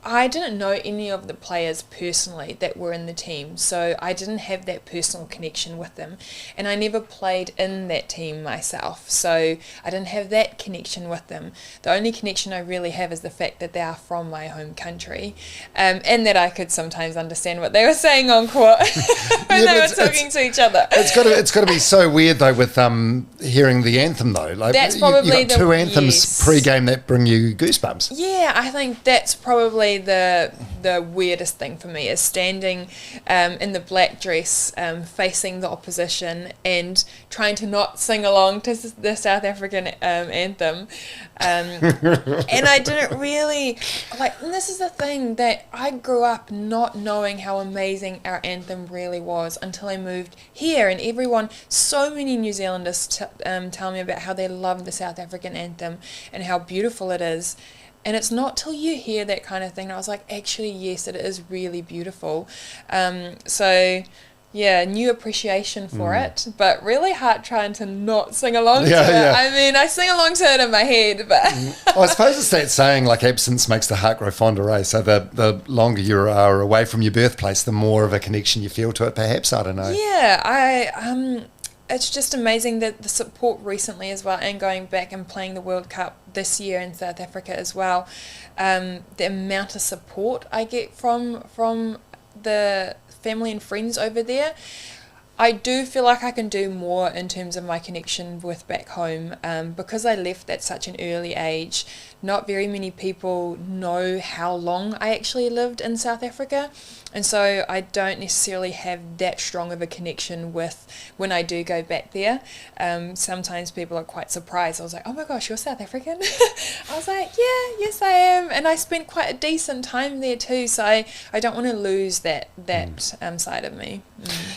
I didn't know any of the players personally that were in the team, so I didn't have that personal connection with them, and I never played in that team myself, so I didn't have that connection with them. The only connection I really have is the fact that they are from my home country, and that I could sometimes understand what they were saying on court when they were talking to each other. It's got to be so weird though with hearing the anthem though. Like that's probably you got two anthems pre-game that bring you goosebumps. Yeah, I think that's probably the weirdest thing for me is standing in the black dress facing the opposition and trying to not sing along to the South African anthem, and I didn't really and this is the thing, that I grew up not knowing how amazing our anthem really was until I moved here, and so many New Zealanders tell me about how they love the South African anthem and how beautiful it is. And it's not till you hear that kind of thing. I was like, actually, yes, it is really beautiful. So, yeah, new appreciation for it, but really hard trying to not sing along to it. Yeah. I mean, I sing along to it in my head, but... I suppose it's that saying, like, absence makes the heart grow fonder, eh? So the longer you are away from your birthplace, the more of a connection you feel to it, perhaps. I don't know. Yeah, it's just amazing that the support recently as well, and going back and playing the World Cup this year in South Africa as well, the amount of support I get from the family and friends over there. I do feel like I can do more in terms of my connection with back home, because I left at such an early age. Not very many people know how long I actually lived in South Africa, and so I don't necessarily have that strong of a connection with when I do go back there. Sometimes people are quite surprised. I was like, oh my gosh, you're South African? I was like, yeah, yes I am, and I spent quite a decent time there too, so I don't want to lose that side of me.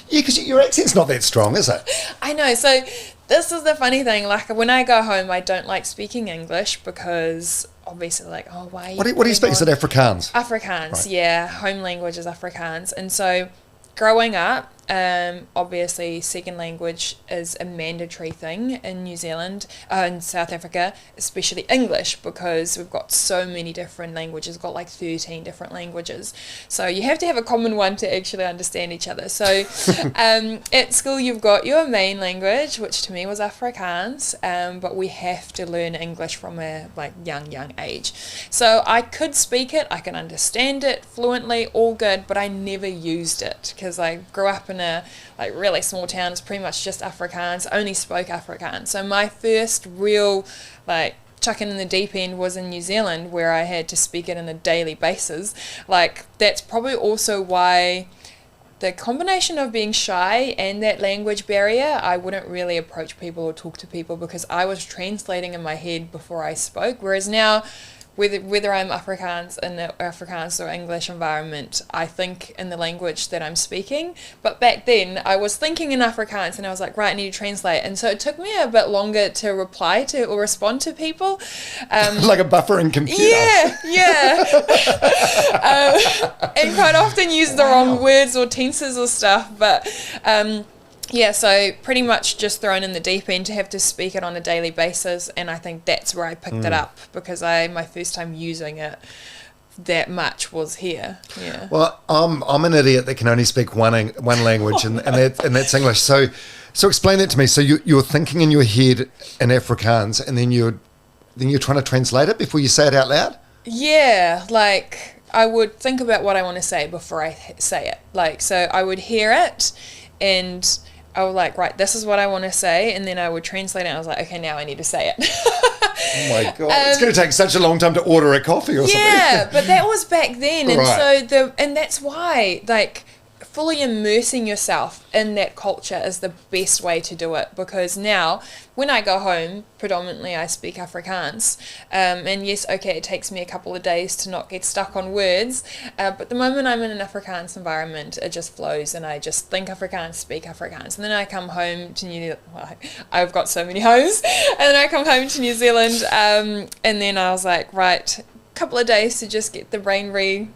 Yeah, because your accent's not that strong, is it? I know, so this is the funny thing, like when I go home I don't like speaking English because obviously like, oh, why what do you speak? Is it Afrikaans? Afrikaans, right. Yeah, home language is Afrikaans, and so growing up, obviously second language is a mandatory thing in New Zealand, in South Africa, especially English, because we've got so many different languages. We've got like 13 different languages, so you have to have a common one to actually understand each other. So at school you've got your main language, which to me was Afrikaans, but we have to learn English from a like young age. So I could speak it, I can understand it fluently, all good, but I never used it because I grew up in a like really small town. It's pretty much just Afrikaans, only spoke Afrikaans. So my first real like chucking in the deep end was in New Zealand, where I had to speak it on a daily basis. Like that's probably also why the combination of being shy and that language barrier, I wouldn't really approach people or talk to people because I was translating in my head before I spoke, whereas now whether I'm Afrikaans in the Afrikaans or English environment, I think in the language that I'm speaking. But back then, I was thinking in Afrikaans, and I was like, right, I need to translate. And so it took me a bit longer to reply to or respond to people. Like a buffering computer. Yeah. And quite often use the wrong words or tenses or stuff. But yeah, so pretty much just thrown in the deep end to have to speak it on a daily basis, and I think that's where I picked it up because my first time using it that much was here. Yeah. Well, I'm an idiot that can only speak one language, and that's English. So explain that to me. So you're thinking in your head in Afrikaans, and then you're trying to translate it before you say it out loud. Yeah, like I would think about what I want to say before I say it. Like so, I would hear it and I was like, right, this is what I want to say, and then I would translate it, and I was like, okay, now I need to say it. Oh my God, it's going to take such a long time to order a coffee or something. Yeah, but that was back then, and right. and that's why, like, fully immersing yourself in that culture is the best way to do it, because now when I go home, predominantly I speak Afrikaans, and yes, okay, it takes me a couple of days to not get stuck on words, but the moment I'm in an Afrikaans environment, it just flows, and I just think Afrikaans, speak Afrikaans, and then I come home to New Zealand. Well, I've got so many homes, and then I come home to New Zealand, and then I was like, right, couple of days to just get the brain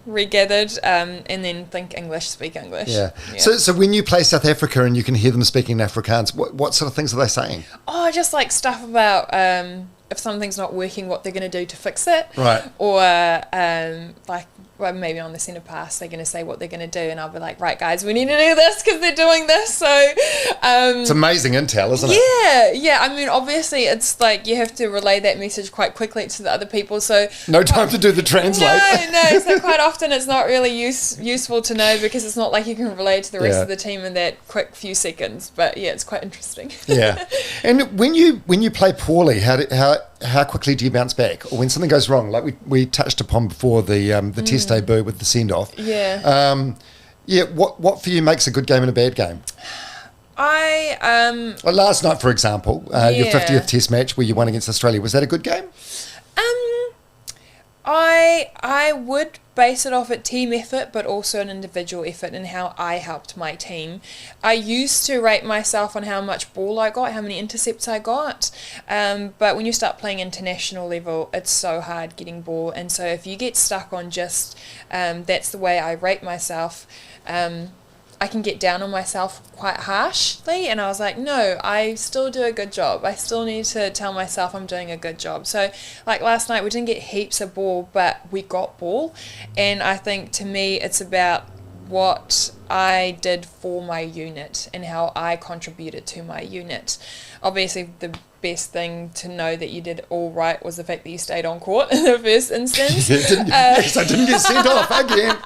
regathered, and then think English, speak English. Yeah. So when you play South Africa and you can hear them speaking Afrikaans, what sort of things are they saying? Oh, just like stuff about if something's not working, what they're going to do to fix it. Right. Or like, well, maybe on the centre pass, they're going to say what they're going to do, and I'll be like, right, guys, we need to do this because they're doing this. So it's amazing intel, isn't it? Yeah. I mean, obviously, it's like you have to relay that message quite quickly to the other people. So no time to do the translate. No. So quite often, it's not really useful to know, because it's not like you can relay to the rest of the team in that quick few seconds. But yeah, it's quite interesting. Yeah. And when you play poorly, how quickly do you bounce back? Or when something goes wrong, like we touched upon before the test debut with the send-off. Yeah. What for you makes a good game and a bad game? Well, last night, for example, your 50th test match where you won against Australia, was that a good game? I would base it off at team effort, but also an individual effort and how I helped my team. I used to rate myself on how much ball I got, how many intercepts I got, but when you start playing international level, it's so hard getting ball, and so if you get stuck on just that's the way I rate myself, I can get down on myself quite harshly, and I was like, no, I still do a good job. I still need to tell myself I'm doing a good job. So like last night, we didn't get heaps of ball, but we got ball, and I think to me it's about what I did for my unit and how I contributed to my unit. Obviously, the best thing to know that you did all right was the fact that you stayed on court in the first instance. Yes, I didn't get sent off again.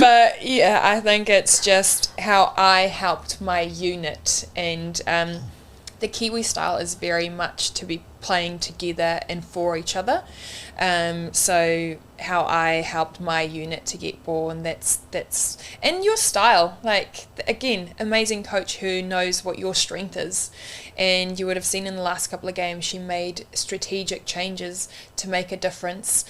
But yeah, I think it's just how I helped my unit, and the Kiwi style is very much to be playing together and for each other. So how I helped my unit to get ball, and that's and your style, like again, amazing coach who knows what your strength is, and you would have seen in the last couple of games she made strategic changes to make a difference,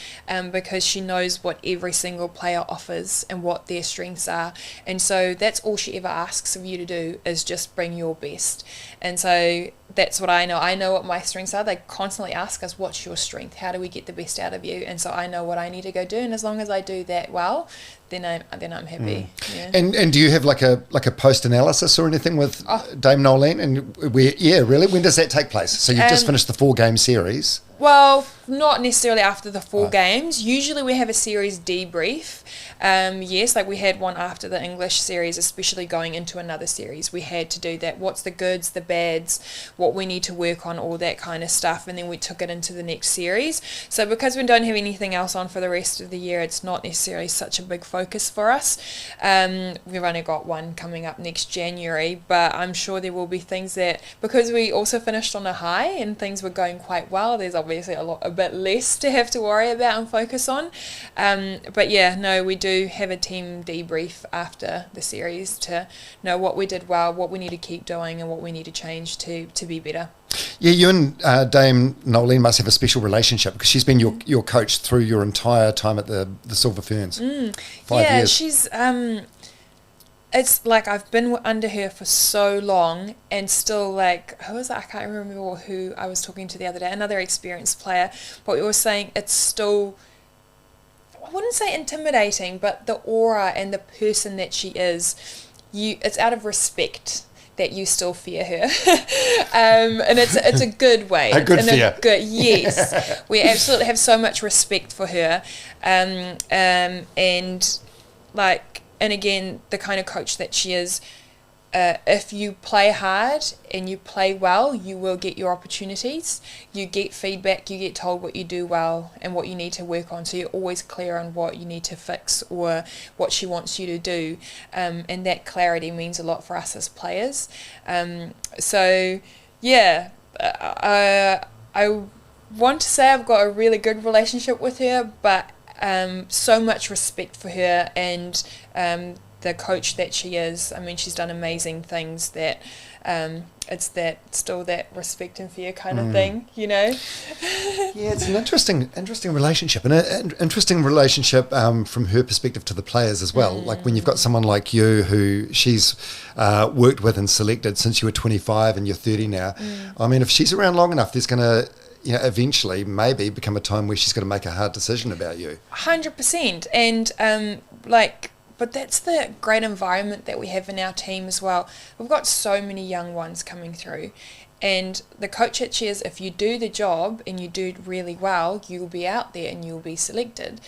because she knows what every single player offers and what their strengths are, and so that's all she ever asks of you to do is just bring your best. And so that's what I know what my strengths are. They constantly ask us, what's your strength, how do we get the best out of you? And so I know what I need to go do, and as long as I do that well, then I'm happy. Yeah. And do you have like a post analysis or anything with Dame Noeline? And really, when does that take place? So you've just finished the 4-game series. Well, not necessarily after the 4 games. Usually we have a series debrief. Yes, like we had one after the English series, especially going into another series. We had to do that. What's the goods, the bads, what we need to work on, all that kind of stuff. And then we took it into the next series. So because we don't have anything else on for the rest of the year, it's not necessarily such a big focus for us. We've only got one coming up next January, but I'm sure there will be things that, because we also finished on a high and things were going quite well, there's obviously a bit less to have to worry about and focus on. But yeah, no, we do have a team debrief after the series to know what we did well, what we need to keep doing, and what we need to change to be better. Yeah, you and Dame Noeline must have a special relationship, because she's been your coach through your entire time at the Silver Ferns. 5 years. She's it's like I've been under her for so long, and still, like, who was that? I can't remember who I was talking to the other day, another experienced player, but we were saying it's still, I wouldn't say intimidating, but the aura and the person that she is, it's out of respect that you still fear her. And it's a good way. A good fear. Yes. We absolutely have so much respect for her. And like, and again, the kind of coach that she is, if you play hard and you play well, you will get your opportunities. You get feedback, you get told what you do well and what you need to work on. So you're always clear on what you need to fix or what she wants you to do. And that clarity means a lot for us as players. So yeah, I want to say I've got a really good relationship with her, but so much respect for her, and the coach that she is. I mean, she's done amazing things that it's still that respect and fear kind of thing, you know? Yeah, it's an interesting relationship, and an interesting relationship from her perspective to the players as well. Like when you've got someone like you who she's worked with and selected since you were 25 and you're 30 now. I mean, if she's around long enough, there's going to, eventually maybe become a time where she's got to make a hard decision about you. 100%. And but that's the great environment that we have in our team as well. We've got so many young ones coming through, and the coach at Cheers, if you do the job and you do really well, you'll be out there and you'll be selected.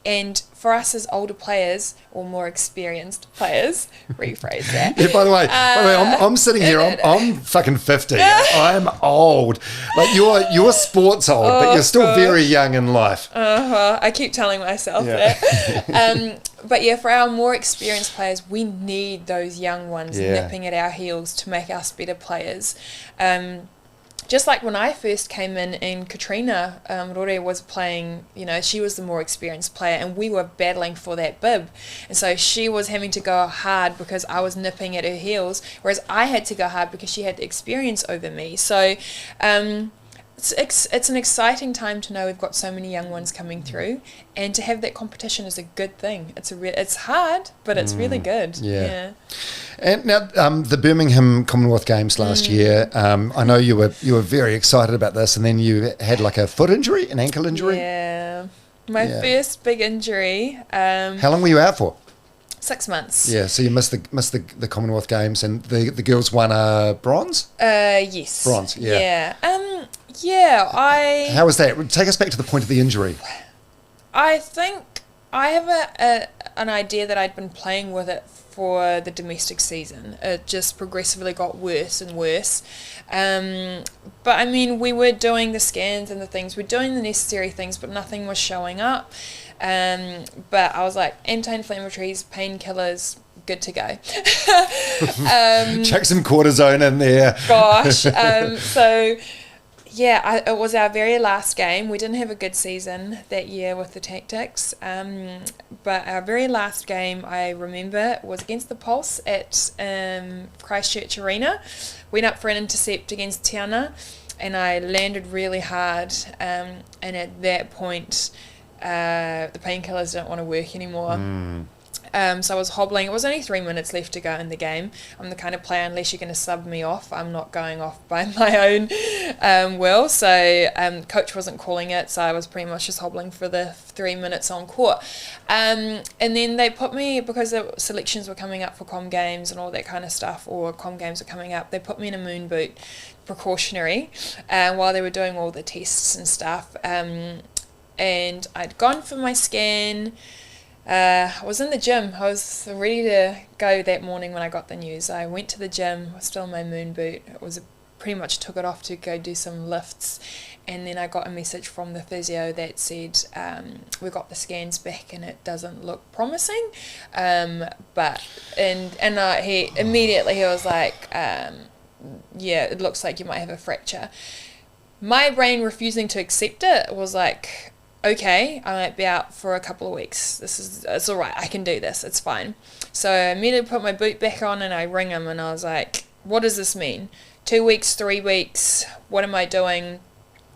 And for us as older players or more experienced players, rephrase that. Yeah, by the way, I'm sitting here. I'm fucking 50. I'm old. Like you're sports old, but you're still very young in life. I keep telling myself that. But yeah, for our more experienced players, we need those young ones nipping at our heels to make us better players. Just like when I first came in and Katrina Rore was playing, she was the more experienced player and we were battling for that bib. And so she was having to go hard because I was nipping at her heels, whereas I had to go hard because she had the experience over me. So it's an exciting time to know we've got so many young ones coming through, and to have that competition is a good thing. It's hard, but it's really good. Yeah. And now the Birmingham Commonwealth Games last year, I know you were very excited about this, and then you had like a foot injury, an ankle injury. Yeah, my first big injury. How long were you out for? 6 months. Yeah, so you missed the Commonwealth Games, and the girls won a bronze. Yes. Bronze. Yeah. How was that? Take us back to the point of the injury. I think I have an idea that I'd been playing with it for the domestic season. It just progressively got worse and worse. But I mean, we were doing the scans and the things, we're doing the necessary things, but nothing was showing up. But I was like, anti-inflammatories, painkillers, good to go. Chuck some cortisone in there. Gosh. It was our very last game. We didn't have a good season that year with the tactics. But our very last game, I remember, was against the Pulse at Christchurch Arena. Went up for an intercept against Tiana, and I landed really hard. And at that point, the painkillers didn't want to work anymore. So I was hobbling. It was only 3 minutes left to go in the game. I'm the kind of player, unless you're going to sub me off, I'm not going off by my own will. So coach wasn't calling it, so I was pretty much just hobbling for the 3 minutes on court. And then they put me, because the selections were coming up for Comm Games and all that kind of stuff, or Comm Games were coming up, they put me in a moon boot, precautionary, while they were doing all the tests and stuff. And I'd gone for my scan. I was in the gym. I was ready to go that morning when I got the news. I went to the gym, I was still in my moon boot. Pretty much took it off to go do some lifts, and then I got a message from the physio that said, we got the scans back and it doesn't look promising. He immediately was like, it looks like you might have a fracture. My brain refusing to accept it was like, okay, I might be out for a couple of weeks. It's all right. I can do this. It's fine. So I immediately put my boot back on and I ring him and I was like, what does this mean? 2 weeks, 3 weeks? What am I doing?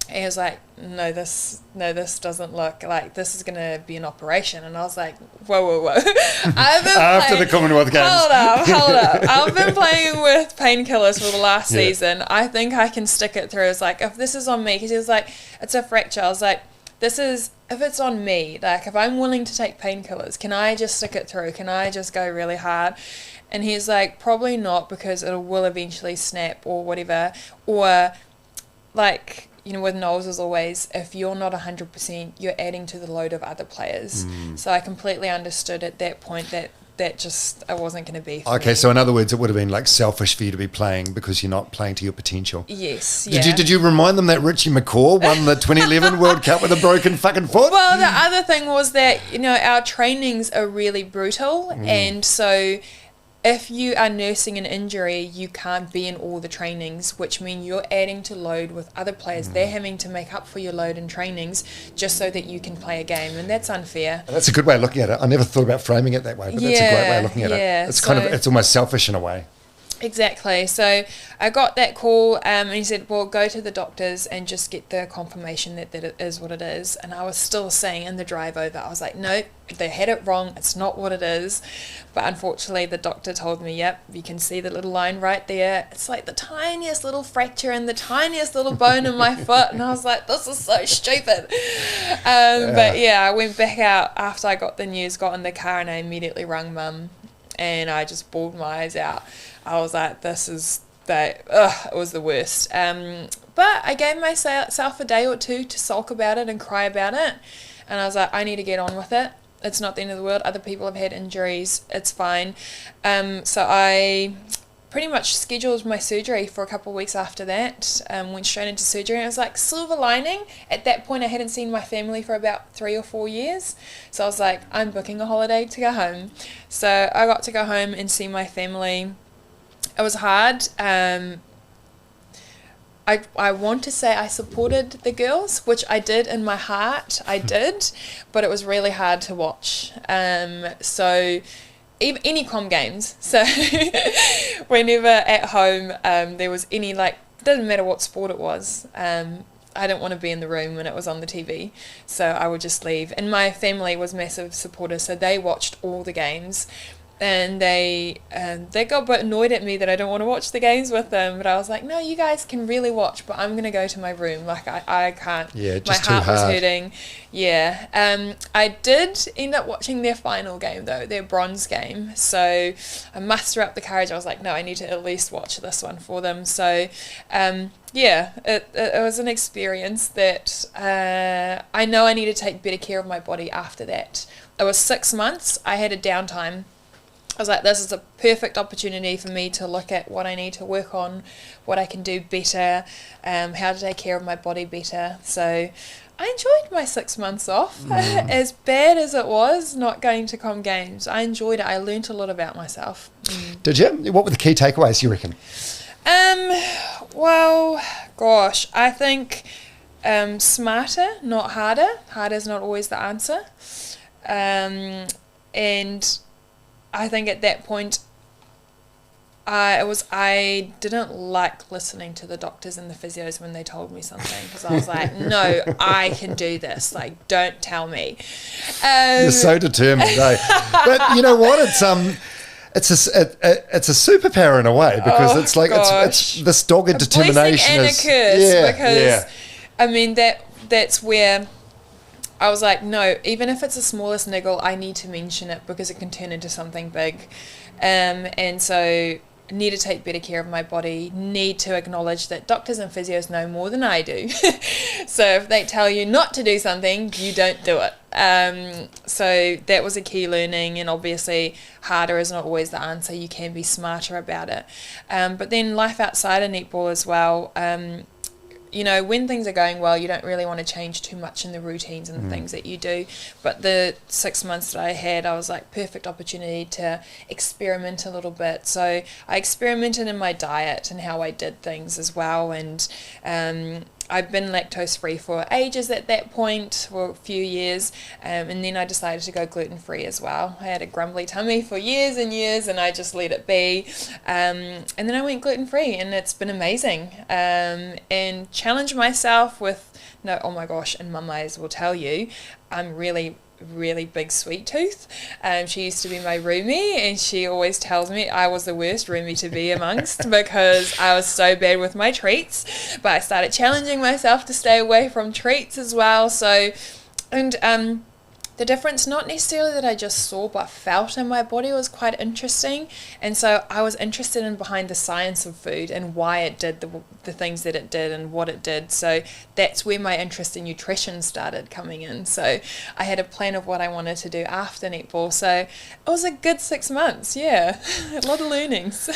And he was like, no, this doesn't look like this is going to be an operation. And I was like, whoa. After the Commonwealth Games. Hold up. I've been playing with painkillers for the last season. I think I can stick it through. It's like, if this is on me, because he was like, it's a fracture. I was like, if it's on me, like if I'm willing to take painkillers, can I just stick it through? Can I just go really hard? And he's like, probably not, because it will eventually snap or whatever. Or like, with Knowles as always, if you're not 100%, you're adding to the load of other players. So I completely understood at that point that just, it wasn't going to be for me. So in other words, it would have been like selfish for you to be playing because you're not playing to your potential. Yes. Did you remind them that Richie McCaw won the 2011 World Cup with a broken fucking foot? Well, the other thing was that, our trainings are really brutal. And so if you are nursing an injury, you can't be in all the trainings, which mean you're adding to load with other players. They're having to make up for your load in trainings just so that you can play a game, and that's unfair. And that's a good way of looking at it. I never thought about framing it that way, but that's a great way of looking at it. It's it's almost selfish in a way. Exactly. So I got that call, and he said, well, go to the doctors and just get the confirmation that it is what it is. And I was still saying in the drive over, I was like, no, they had it wrong. It's not what it is. But unfortunately, the doctor told me, yep, you can see the little line right there. It's like the tiniest little fracture and the tiniest little bone in my foot. And I was like, this is so stupid. But yeah, I went back out after I got the news, got in the car, and I immediately rang Mum. And I just bawled my eyes out. I was like, it was the worst. But I gave myself a day or two to sulk about it and cry about it. And I was like, I need to get on with it. It's not the end of the world. Other people have had injuries. It's fine. So I pretty much scheduled my surgery for a couple of weeks after that. Went straight into surgery. And it was like silver lining. At that point, I hadn't seen my family for about 3 or 4 years. So I was like, I'm booking a holiday to go home. So I got to go home and see my family. It was hard. I want to say I supported the girls, which I did in my heart. I did, but it was really hard to watch. So even any Comm Games. So whenever at home there was any, doesn't matter what sport it was. I didn't want to be in the room when it was on the TV, so I would just leave. And my family was massive supporters, so they watched all the games. And they got a bit annoyed at me that I don't want to watch the games with them, but I was like, no, you guys can really watch, but I'm gonna go to my room. I can't. Yeah, just my heart too hard. was hurting. Yeah. I did end up watching their final game though, their bronze game. So I mustered up the courage. I was like, no, I need to at least watch this one for them. So yeah, it was an experience that I know I need to take better care of my body after that. It was 6 months. I had a downtime. I was like, this is a perfect opportunity for me to look at what I need to work on, what I can do better, how to take care of my body better. So I enjoyed my 6 months off. As bad as it was not going to Comm Games, I enjoyed it. I learnt a lot about myself. Did you? What were the key takeaways, you reckon? Well, gosh, I think smarter, not harder. Harder is not always the answer. And I think at that point, I didn't like listening to the doctors and the physios when they told me something, because I was like, no, I can do this. Don't tell me. You're so determined, eh? But you know what? It's a superpower in a way, because it's this dogged determination. A blessing and a curse, because I mean that's where I was like, no, even if it's the smallest niggle, I need to mention it because it can turn into something big. And so need to take better care of my body, need to acknowledge that doctors and physios know more than I do. So if they tell you not to do something, you don't do it. So that was a key learning, and obviously harder is not always the answer. You can be smarter about it. But then life outside of netball as well. You know, when things are going well, you don't really want to change too much in the routines and the things that you do. But the 6 months that I had, I was like, perfect opportunity to experiment a little bit. So I experimented in my diet and how I did things as well. And I've been lactose free for ages at that point, for a few years, and then I decided to go gluten free as well. I had a grumbly tummy for years and years, and I just let it be, and then I went gluten free, and it's been amazing. And challenged myself with, no, oh my gosh, and Mum eyes will tell you, I'm really big sweet tooth. She used to be my roomie, and she always tells me I was the worst roomie to be amongst because I was so bad with my treats. But I started challenging myself to stay away from treats as well. So, and the difference, not necessarily that I just saw but felt in my body, was quite interesting. And so I was interested in behind the science of food and why it did the things that it did and what it did. So that's where my interest in nutrition started coming in. So I had a plan of what I wanted to do after netball. So it was a good 6 months, yeah. A lot of learnings.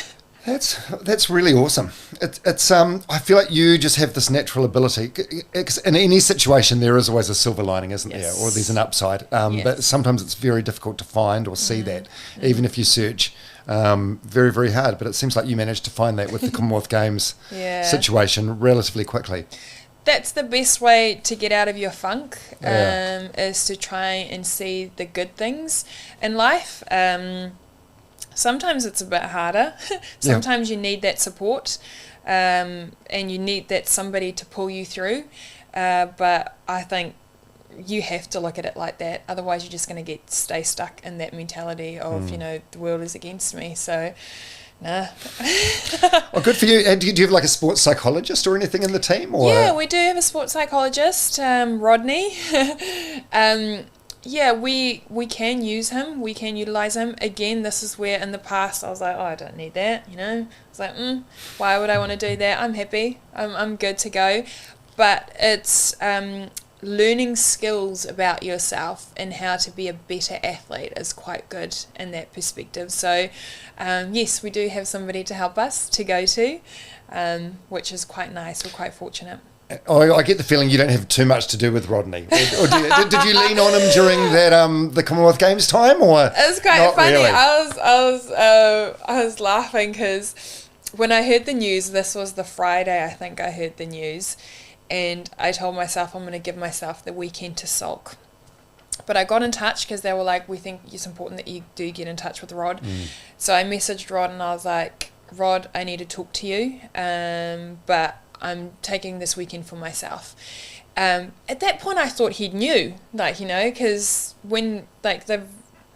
That's really awesome. It's I feel like you just have this natural ability. In any situation, there is always a silver lining, isn't there? Or there's an upside. But sometimes it's very difficult to find or see that, even if you search very, very hard. But it seems like you managed to find that with the Commonwealth Games situation relatively quickly. That's the best way to get out of your funk, Yeah. is to try and see the good things in life. Sometimes it's a bit harder. Sometimes you need that support, and you need that somebody to pull you through. But I think you have to look at it like that. Otherwise, you're just going to stay stuck in that mentality of, the world is against me. So, nah. Well, good for you. And do you have like a sports psychologist or anything in the team? Or? Yeah, we do have a sports psychologist, Rodney. We can use him. We can utilise him. Again, this is where in the past I was like, I don't need that, I was like, why would I want to do that? I'm happy. I'm good to go. But it's learning skills about yourself and how to be a better athlete is quite good in that perspective. So, yes, we do have somebody to help us to go to, which is quite nice. We're quite fortunate. I get the feeling you don't have too much to do with Rodney. Or did you lean on him during that the Commonwealth Games time? Or it was quite funny. Really? I was laughing because when I heard the news, this was the Friday I think I heard the news, and I told myself I'm going to give myself the weekend to sulk. But I got in touch because they were like, we think it's important that you do get in touch with Rod. So I messaged Rod and I was like, Rod, I need to talk to you, but I'm taking this weekend for myself. At that point I thought he knew, because when they've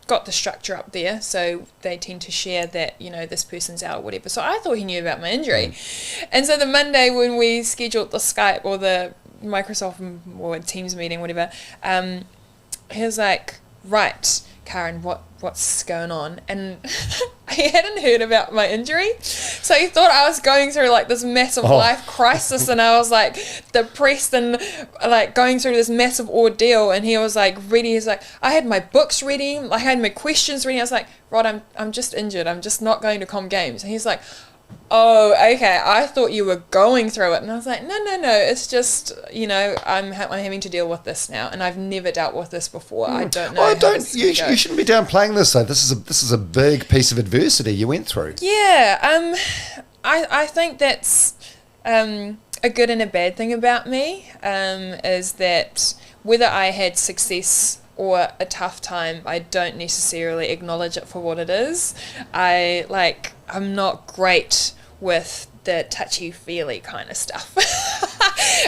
got the structure up there, so they tend to share that, this person's out or whatever. So I thought he knew about my injury. And so the Monday when we scheduled the Skype or the Microsoft or Teams meeting, whatever, he was like, right, Karin, what's going on? And he hadn't heard about my injury, so he thought I was going through this massive life crisis, and I was depressed and going through this massive ordeal. And he was ready. He's like, I had my books ready, I had my questions ready. I was like, Rod, I'm just injured. I'm just not going to Comm Games. And he's like, oh, okay, I thought you were going through it. And I was like, no, it's just, I'm having to deal with this now, and I've never dealt with this before. I don't know. You shouldn't be downplaying this though. This is a big piece of adversity you went through. Yeah, I think that's a good and a bad thing about me, is that whether I had success or a tough time, I don't necessarily acknowledge it for what it is. I'm not great with the touchy-feely kind of stuff.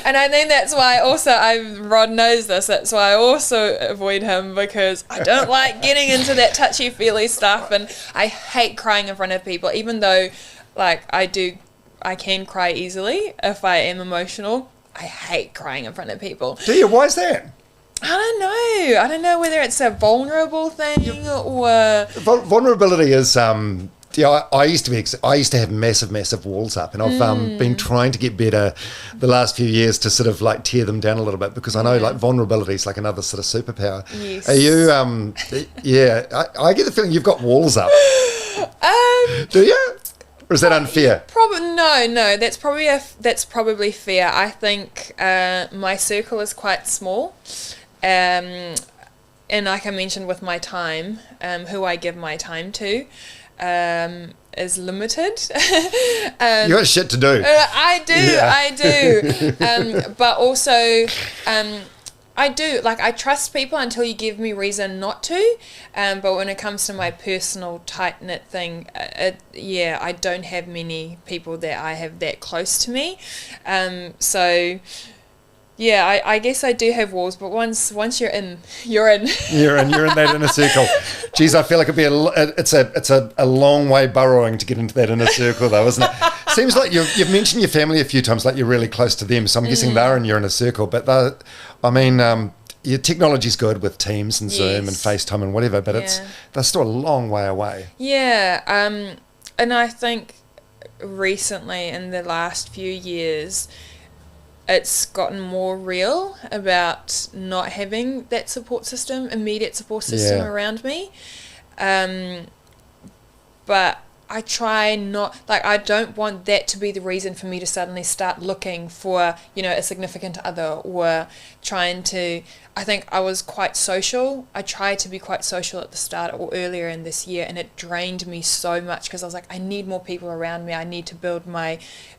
And I think that's why also, Rod knows this, that's why I also avoid him, because I don't like getting into that touchy-feely stuff, and I hate crying in front of people, even though I can cry easily if I am emotional. I hate crying in front of people. Do you? Why is that? I don't know whether it's a vulnerable thing or... Vulnerability is... I used to have massive walls up, and I've been trying to get better the last few years to sort of tear them down a little bit, because I know vulnerability is another sort of superpower. Yes. Are you? I get the feeling you've got walls up. Do you? Or is that unfair? No. That's probably fair. I think my circle is quite small, and like I mentioned with my time, who I give my time to, is limited. You got shit to do. I do. But also, I do. I trust people until you give me reason not to. But when it comes to my personal tight-knit thing, I don't have many people that I have that close to me. So... yeah, I guess I do have walls, but once you're in, you're in. You're in that inner circle. Geez, I feel like it's a long way burrowing to get into that inner circle, though, isn't it? Seems like you've mentioned your family a few times, like you're really close to them, so I'm guessing they're in your inner circle. But your technology's good with Teams and Zoom and FaceTime and whatever, but they're still a long way away. Yeah, and I think recently, in the last few years, it's gotten more real about not having that immediate support system around me. But I try not, like, I don't want that to be the reason for me to suddenly start looking for, you know, a significant other, or trying to, I think I was quite social. I tried to be quite social at the start or earlier in this year, and it drained me so much because I was like, I need more people around me. I need to build my,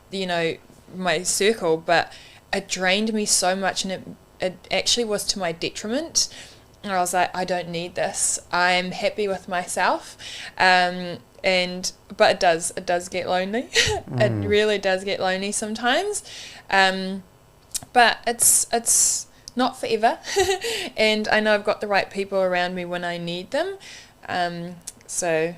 you know, my circle, but it drained me so much, and it actually was to my detriment. And I was like, I don't need this. I'm happy with myself. But it does get lonely. It really does get lonely sometimes. But it's not forever. And I know I've got the right people around me when I need them. So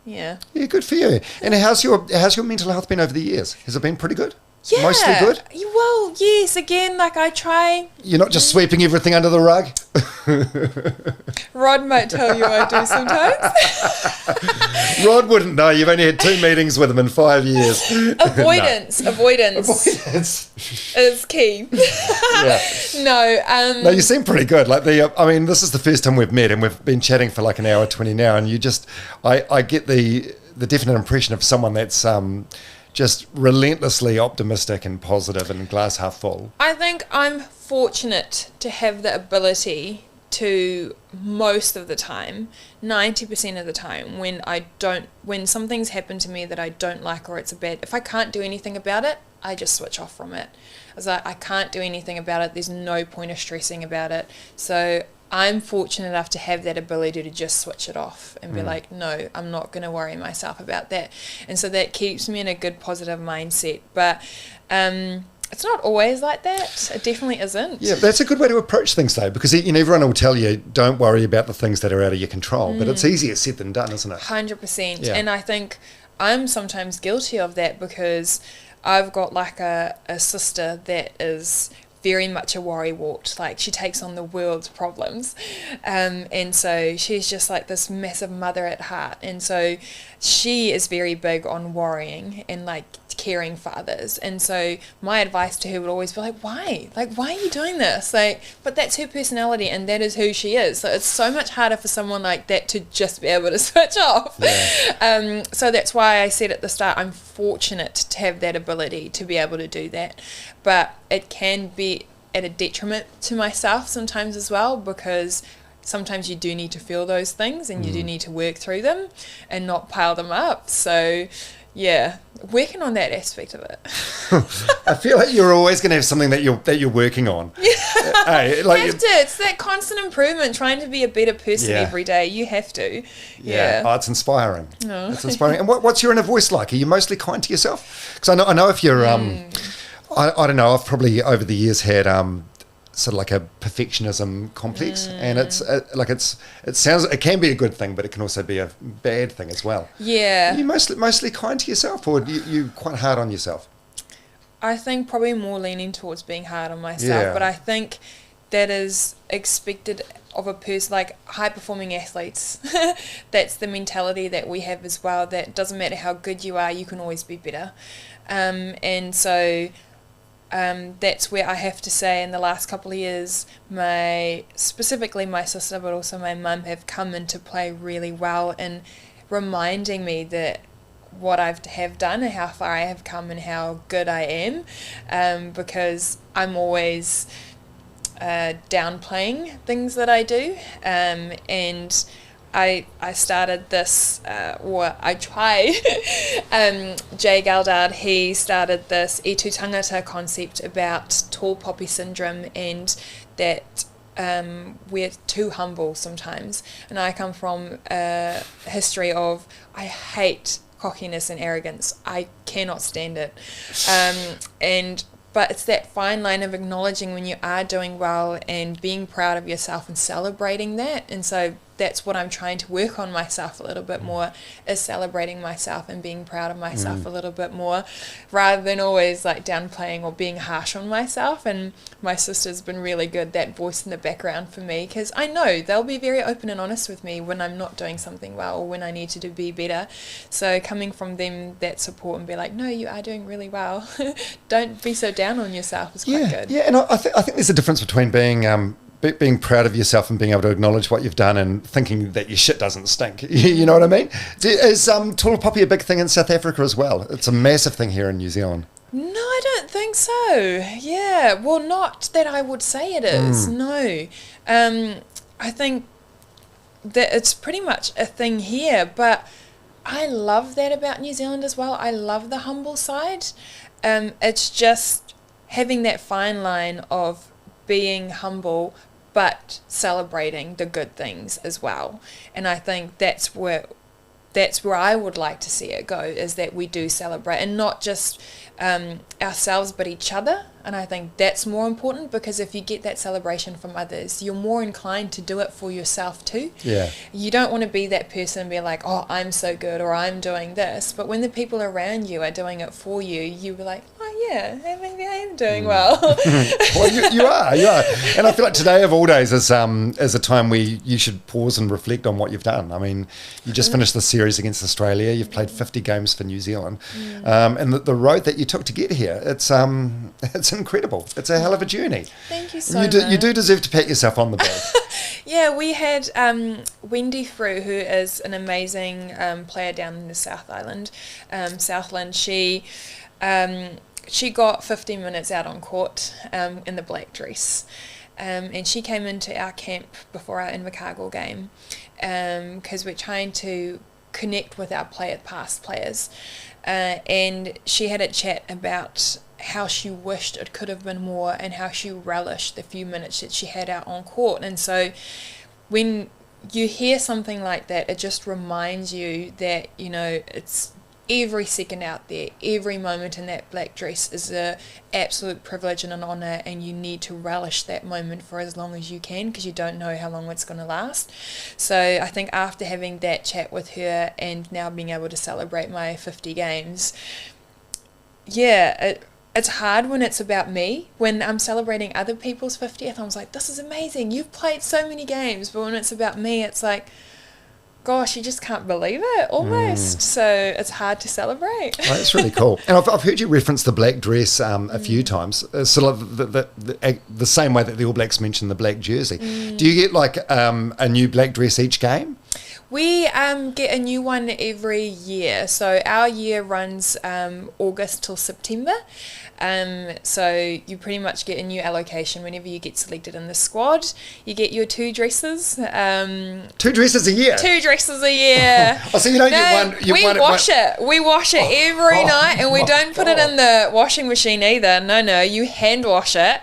yeah. Yeah, good for you. And how's your mental health been over the years? Has it been pretty good? Yeah. Mostly good? Well, yes. Again, like I try. You're not just sweeping everything under the rug? Rod might tell you I do sometimes. Rod wouldn't know. You've only had 2 meetings with him in 5 years. Avoidance is key. Yeah. No. No, you seem pretty good. Like I mean, this is the first time we've met, and we've been chatting for like an hour 20 now, and you just, I get the definite impression of someone that's just relentlessly optimistic and positive and glass half full. I think I'm fortunate to have the ability to, most of the time, 90% of the time, when something's happened to me that I don't like, or it's if I can't do anything about it, I just switch off from it. I was like, I can't do anything about it. There's no point of stressing about it. So I'm fortunate enough to have that ability to just switch it off and be like, no, I'm not going to worry myself about that. And so that keeps me in a good, positive mindset. But it's not always like that. It definitely isn't. Yeah, that's a good way to approach things, though, because everyone will tell you, don't worry about the things that are out of your control. But it's easier said than done, isn't it? 100%. Yeah. And I think I'm sometimes guilty of that, because I've got like a sister that is very much a worrywart. Like, she takes on the world's problems, and so she's just like this massive mother at heart, and so she is very big on worrying and like caring for others. And so my advice to her would always be like, why are you doing this? Like, but that's her personality and that is who she is. So it's so much harder for someone like that to just be able to switch off. Yeah. So that's why I said at the start, I'm fortunate to have that ability to be able to do that, but it can be at a detriment to myself sometimes as well, because sometimes you do need to feel those things and you do need to work through them and not pile them up. So yeah, working on that aspect of it. I feel like you're always going to have something that you're working on. Hey, like, you have to. It's that constant improvement, trying to be a better person every day. You have to. Yeah. Oh, it's inspiring. Oh. It's inspiring. And what's your inner voice like? Are you mostly kind to yourself? Because I know if you're, I don't know, I've probably over the years had sort of like a perfectionism complex, and it can be a good thing, but it can also be a bad thing as well. Yeah. Are you mostly kind to yourself, or are you quite hard on yourself? I think probably more leaning towards being hard on myself, but I think that is expected of a person, like high-performing athletes. That's the mentality that we have as well, that doesn't matter how good you are, you can always be better. And so that's where I have to say in the last couple of years, specifically my sister, but also my mum, have come into play really well in reminding me that what I have done and how far I have come and how good I am, because I'm always downplaying things that I do, and I started this, or I try, Jay Galdard, he started this e tu tangata concept about tall poppy syndrome, and that we're too humble sometimes. And I come from a history of, I hate cockiness and arrogance. I cannot stand it. But it's that fine line of acknowledging when you are doing well and being proud of yourself and celebrating that. And so that's what I'm trying to work on myself a little bit more, is celebrating myself and being proud of myself a little bit more, rather than always like downplaying or being harsh on myself. And my sister's been really good, that voice in the background for me, because I know they'll be very open and honest with me when I'm not doing something well or when I need to be better. So coming from them, that support, and be like, no, you are doing really well. Don't be so down on yourself, is quite good. Yeah, and I think there's a difference between being being proud of yourself and being able to acknowledge what you've done and thinking that your shit doesn't stink. You know what I mean? Is Tula Poppy a big thing in South Africa as well? It's a massive thing here in New Zealand. No, I don't think so. Yeah, well, not that I would say it is. No. I think that it's pretty much a thing here, but I love that about New Zealand as well. I love the humble side. It's just having that fine line of being humble but celebrating the good things as well. And I think that's where I would like to see it go, is that we do celebrate, and not just ourselves but each other. And I think that's more important, because if you get that celebration from others, you're more inclined to do it for yourself too. Yeah. You don't want to be that person and be like, oh, I'm so good, or I'm doing this. But when the people around you are doing it for you, you were like, oh yeah, maybe I am doing well. Well, you are. And I feel like today of all days is a time where you should pause and reflect on what you've done. I mean, you just finished the series against Australia. You've played 50 games for New Zealand. And the road that you took to get here, it's incredible. It's a hell of a journey. Thank you so much. You do deserve to pat yourself on the back. Yeah, we had Wendy Frew, who is an amazing player down in the South Island, Southland. She got 15 minutes out on court in the black dress. And she came into our camp before our Invercargill game, because we're trying to connect with our past players. And she had a chat about how she wished it could have been more, and how she relished the few minutes that she had out on court. And so when you hear something like that, it just reminds you that, you know, it's every second out there, every moment in that black dress is a absolute privilege and an honour, and you need to relish that moment for as long as you can, because you don't know how long it's going to last. So I think after having that chat with her, and now being able to celebrate my 50 games, it's hard when it's about me. When I'm celebrating other people's 50th, I was like, this is amazing, you've played so many games. But when it's about me, it's like, gosh, you just can't believe it, almost. So it's hard to celebrate. Oh, that's really cool. And I've heard you reference the black dress a few times, sort of the same way that the All Blacks mentioned the black jersey. Do you get like a new black dress each game? We get a new one every year. So our year runs August till September. So you pretty much get a new allocation whenever you get selected in the squad. You get your 2 dresses. 2 dresses a year? 2 dresses a year. Oh, so you don't get one... We wash it every night, and we don't put it in the washing machine either. No, you hand wash it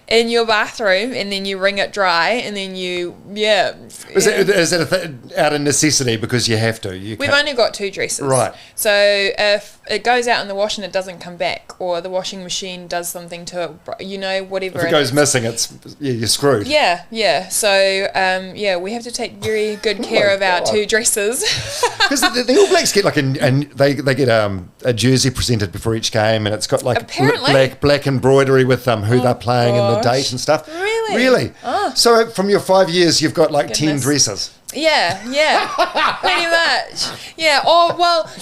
in your bathroom, and then you wring it dry, and then you... Is it out of necessity because you have to? We've only got 2 dresses. Right. So if it goes out in the wash and it doesn't come back, or the washing machine does something to it, you know, whatever. If it goes missing, you're screwed. Yeah. So we have to take very good care of our 2 dresses. Because the All Blacks get like they get a jersey presented before each game, and it's got like black embroidery with who they're playing and the date and stuff. Really? Oh. So from your 5 years, you've got like 10 dresses. Yeah, pretty much. Yeah,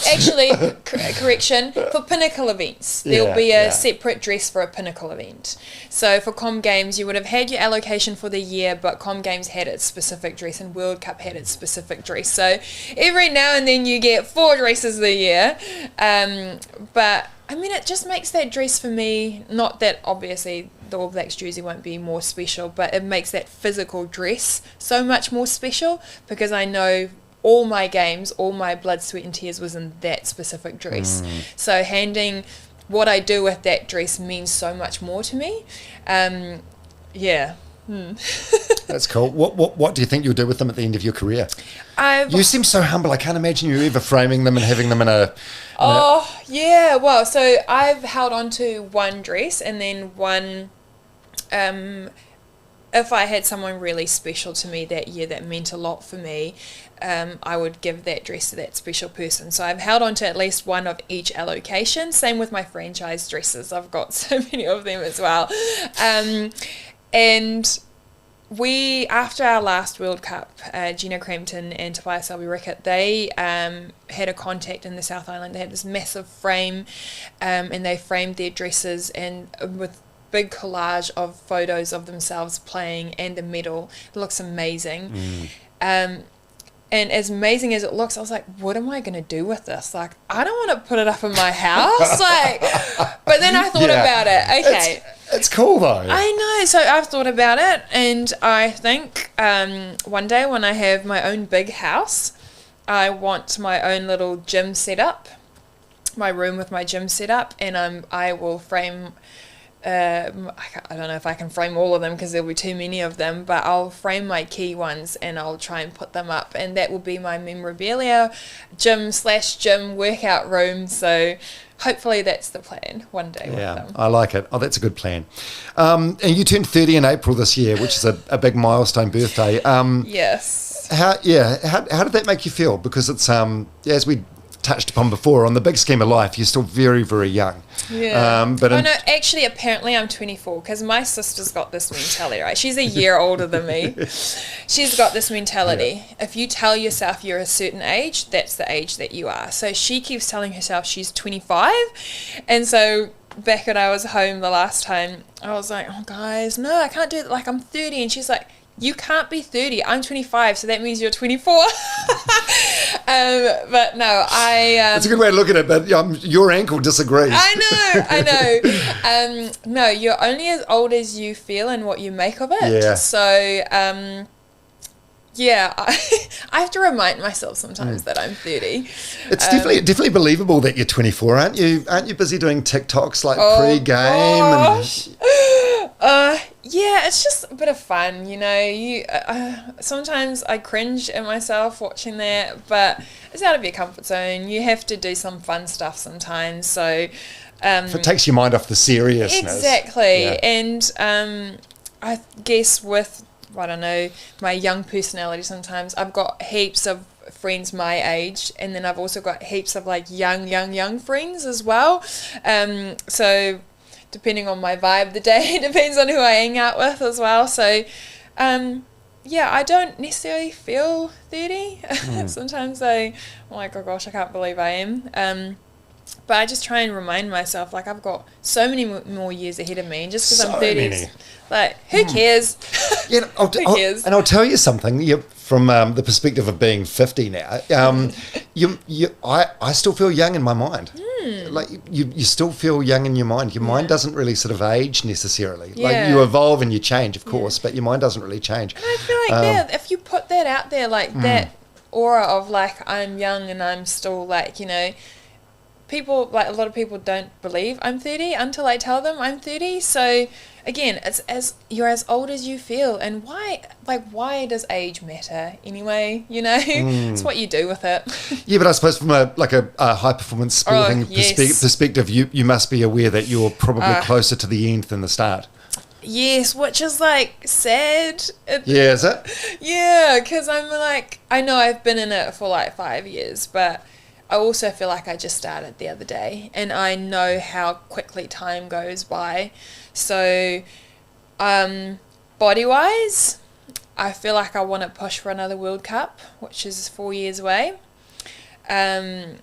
actually, correction, for pinnacle events, there'll be a separate dress for a pinnacle event. So for Comm Games, you would have had your allocation for the year, but Comm Games had its specific dress, and World Cup had its specific dress. So every now and then you get 4 dresses a year. But I mean, it just makes that dress for me, not that obviously the All Blacks jersey won't be more special, but it makes that physical dress so much more special, because I know all my games, all my blood, sweat and tears was in that specific dress. So handing what I do with that dress means so much more to me. That's cool. What do you think you'll do with them at the end of your career? You seem so humble. I can't imagine you ever framing them and having them in a... Well, so I've held on to 1 dress, and then one... if I had someone really special to me that year that meant a lot for me, I would give that dress to that special person. So I've held on to at least 1 of each allocation. Same with my franchise dresses. I've got so many of them as well. And we, after our last World Cup, Gina Crampton and Tobias Selby-Rickett, they had a contact in the South Island. They had this massive frame, and they framed their dresses and with big collage of photos of themselves playing and the medal. It looks amazing. And as amazing as it looks, I was like, what am I going to do with this? Like, I don't want to put it up in my house. Like, but then I thought about it. Okay. It's cool though. I know. So I've thought about it, and I think one day when I have my own big house, I want my own little gym set up, my room with my gym set up, and I will frame... I don't know if I can frame all of them because there'll be too many of them, but I'll frame my key ones and I'll try and put them up, and that will be my memorabilia, gym/gym workout room. So hopefully that's the plan one day with them. I like it. Oh, that's a good plan. And you turned 30 in April this year, which is a big milestone birthday. Yes. How did that make you feel? Because it's as we touched upon before, on the big scheme of life, you're still very, very young. Yeah. But no, actually, apparently I'm 24 because my sister's got this mentality, right? She's a year older than me. She's got this mentality. Yeah. If you tell yourself you're a certain age, that's the age that you are. So she keeps telling herself she's 25. And so back when I was home the last time, I was like, oh, guys, no, I can't do it. Like, I'm 30. And she's like, you can't be 30. I'm 25, so that means you're 24. But no, it's a good way to look at it, but your ankle disagrees. I know. No, you're only as old as you feel and what you make of it. Yeah. So, I have to remind myself sometimes that I'm 30. It's definitely believable that you're 24, aren't you? Aren't you busy doing TikToks like pre-game? Gosh. Yeah, it's just a bit of fun, you know. You sometimes I cringe at myself watching that, but it's out of your comfort zone. You have to do some fun stuff sometimes. So if it takes your mind off the seriousness. Exactly. Yeah. And I guess with, I don't know, my young personality sometimes, I've got heaps of friends my age, and then I've also got heaps of like young friends as well. So depending on my vibe the day, depends on who I hang out with as well. So, I don't necessarily feel 30. Sometimes I'm like, oh gosh, I can't believe I am. But I just try and remind myself, like, I've got so many more years ahead of me, and just because I'm 30, like, who cares? Yeah, who cares? And I'll tell you something. From the perspective of being 50 now, I still feel young in my mind. Like you still feel young in your mind. Your mind doesn't really sort of age necessarily. Yeah. Like you evolve and you change, of course, but your mind doesn't really change. And I feel like if you put that out there, like that aura of like I'm young and I'm still like, you know, people, like a lot of people don't believe I'm 30 until I tell them I'm 30. So again, it's as you're as old as you feel, and why does age matter anyway? You know, it's what you do with it. Yeah, but I suppose from a high performance sporting perspective, you must be aware that you're probably closer to the end than the start. Yes, which is like sad. Yeah, is it? Yeah, because I'm like, I know I've been in it for like 5 years, but I also feel like I just started the other day, and I know how quickly time goes by. So, body-wise, I feel like I want to push for another World Cup, which is 4 years away. I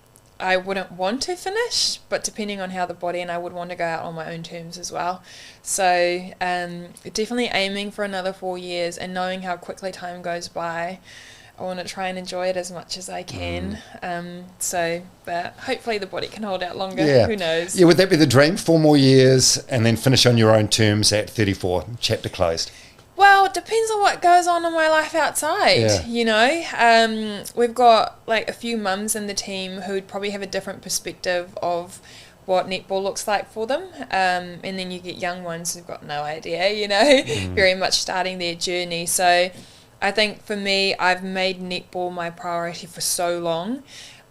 wouldn't want to finish, but depending on how the body, and I would want to go out on my own terms as well. So, definitely aiming for another 4 years, and knowing how quickly time goes by. I want to try and enjoy it as much as I can. But hopefully the body can hold out longer. Yeah. Who knows? Yeah, would that be the dream? 4 more years and then finish on your own terms at 34, chapter closed? Well, it depends on what goes on in my life outside, you know. We've got like a few mums in the team who would probably have a different perspective of what netball looks like for them. And then you get young ones who've got no idea, you know, very much starting their journey. So I think for me, I've made netball my priority for so long.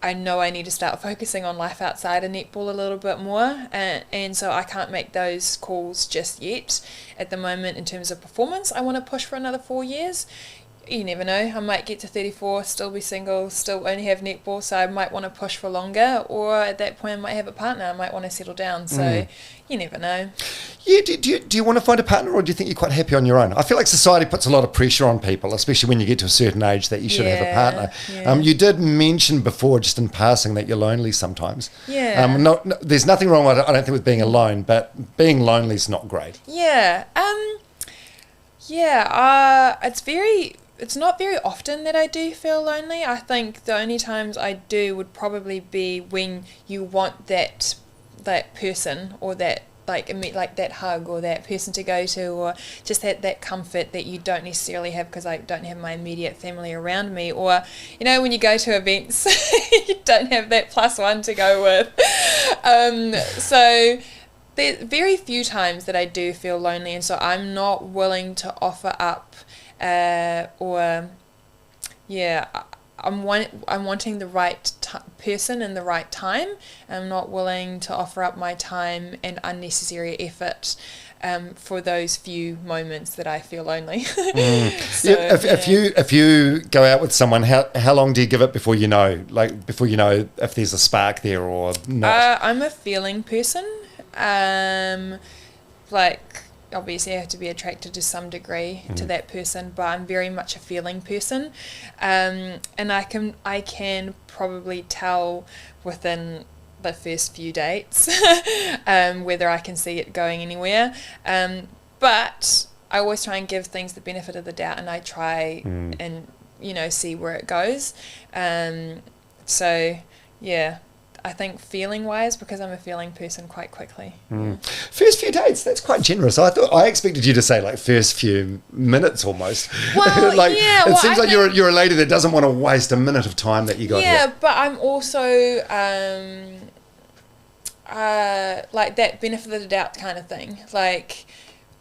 I know I need to start focusing on life outside of netball a little bit more, and so I can't make those calls just yet. At the moment, in terms of performance, I want to push for another 4 years. you never know. I might get to 34, still be single, still only have netball, so I might want to push for longer, or at that point I might have a partner, I might want to settle down, so you never know. Yeah, do you want to find a partner, or do you think you're quite happy on your own? I feel like society puts a lot of pressure on people, especially when you get to a certain age, that you should have a partner. Yeah. You did mention before, just in passing, that you're lonely sometimes. Yeah. No, there's nothing wrong, I don't think, with being alone, but being lonely is not great. Yeah. It's not very often that I do feel lonely. I think the only times I do would probably be when you want that person, or that that hug, or that person to go to, or just that comfort that you don't necessarily have, because I don't have my immediate family around me, or when you go to events you don't have that plus one to go with. So there's very few times that I do feel lonely, and so I'm not willing to offer up I'm wanting the right person in the right time. I'm not willing to offer up my time and unnecessary effort for those few moments that I feel lonely. So, if you go out with someone, how long do you give it before you know if there's a spark there or not? I'm a feeling person. Obviously I have to be attracted to some degree to that person, but I'm very much a feeling person, and I can probably tell within the first few dates whether I can see it going anywhere, but I always try and give things the benefit of the doubt, and I try and see where it goes. So yeah, I think feeling wise, because I'm a feeling person, quite quickly. First few dates, that's quite generous. I expected you to say like first few minutes almost. Well, it seems like you're a lady that doesn't want to waste a minute of time that you got here. Yeah, but I'm also like that benefit of the doubt kind of thing. Like,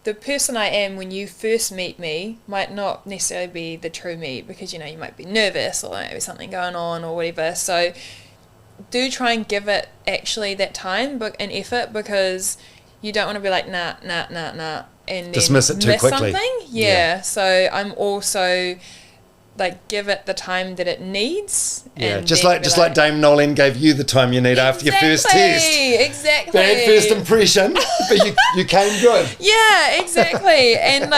the person I am when you first meet me might not necessarily be the true me, because you might be nervous, or maybe something going on or whatever. So do try and give it actually that time and effort, because you don't want to be like nah and dismiss it too quickly. Something. Yeah. So I'm also like, give it the time that it needs. Yeah, just like Dame Noeline gave you the time you need after your first test. Exactly. Bad first impression, but you came good. Yeah, exactly. And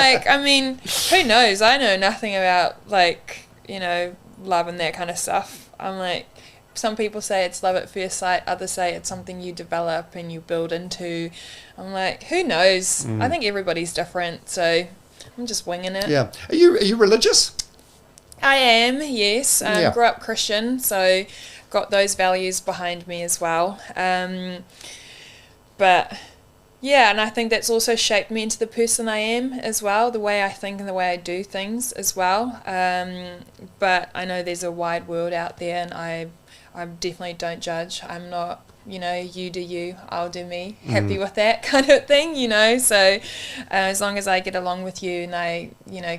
who knows? I know nothing about love and that kind of stuff. I'm like, some people say it's love at first sight, others say it's something you develop and you build into. I'm like, who knows? I think everybody's different, so I'm just winging it. Yeah. Are you religious? I am, yes. Grew up Christian, so got those values behind me as well. But yeah, and I think that's also shaped me into the person I am as well, the way I think and the way I do things as well. But I know there's a wide world out there, and I definitely don't judge. I'm not, you do you, I'll do me. Happy with that kind of thing, So as long as I get along with you and I,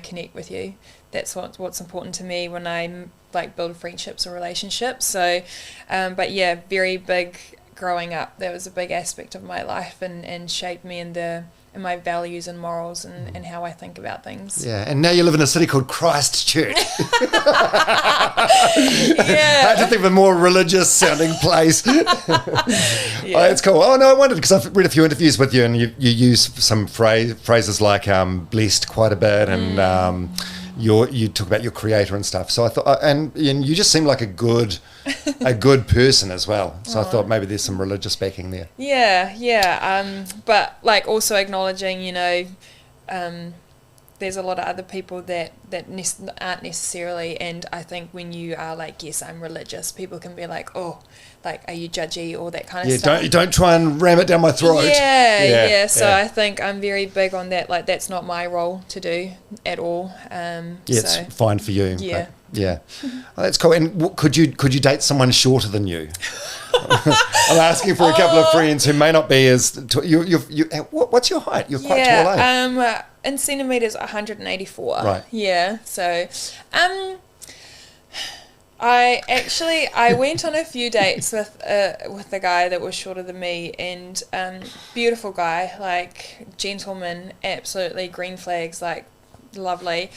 connect with you, that's what's important to me when I build friendships or relationships. So, but yeah, very big growing up. That was a big aspect of my life and shaped me in my values and morals and how I think about things. Yeah, and now you live in a city called Christchurch. Yeah. I had to think of a more religious sounding place. Yeah. Oh, it's cool. Oh no, I wondered, because I've read a few interviews with you, and you use some phrases like blessed quite a bit, and you talk about your creator and stuff. So I thought, and you just seem like a good person as well. So I thought maybe there's some religious backing there. Yeah. But also acknowledging, there's a lot of other people that aren't necessarily, and I think when you are like, yes, I'm religious, people can be like, oh, are you judgy, or that kind of stuff. Don't try and ram it down my throat. Yeah. So I think I'm very big on that. That's not my role to do at all. It's fine for you. Yeah. Yeah. Oh, that's cool. And could you date someone shorter than you? I'm asking for a couple of friends who may not be as what's your height? You're quite tall, eh? In centimeters, 184. Right. Yeah. So, I went on a few dates with a guy that was shorter than me, and beautiful guy, gentleman, absolutely, green flags, lovely.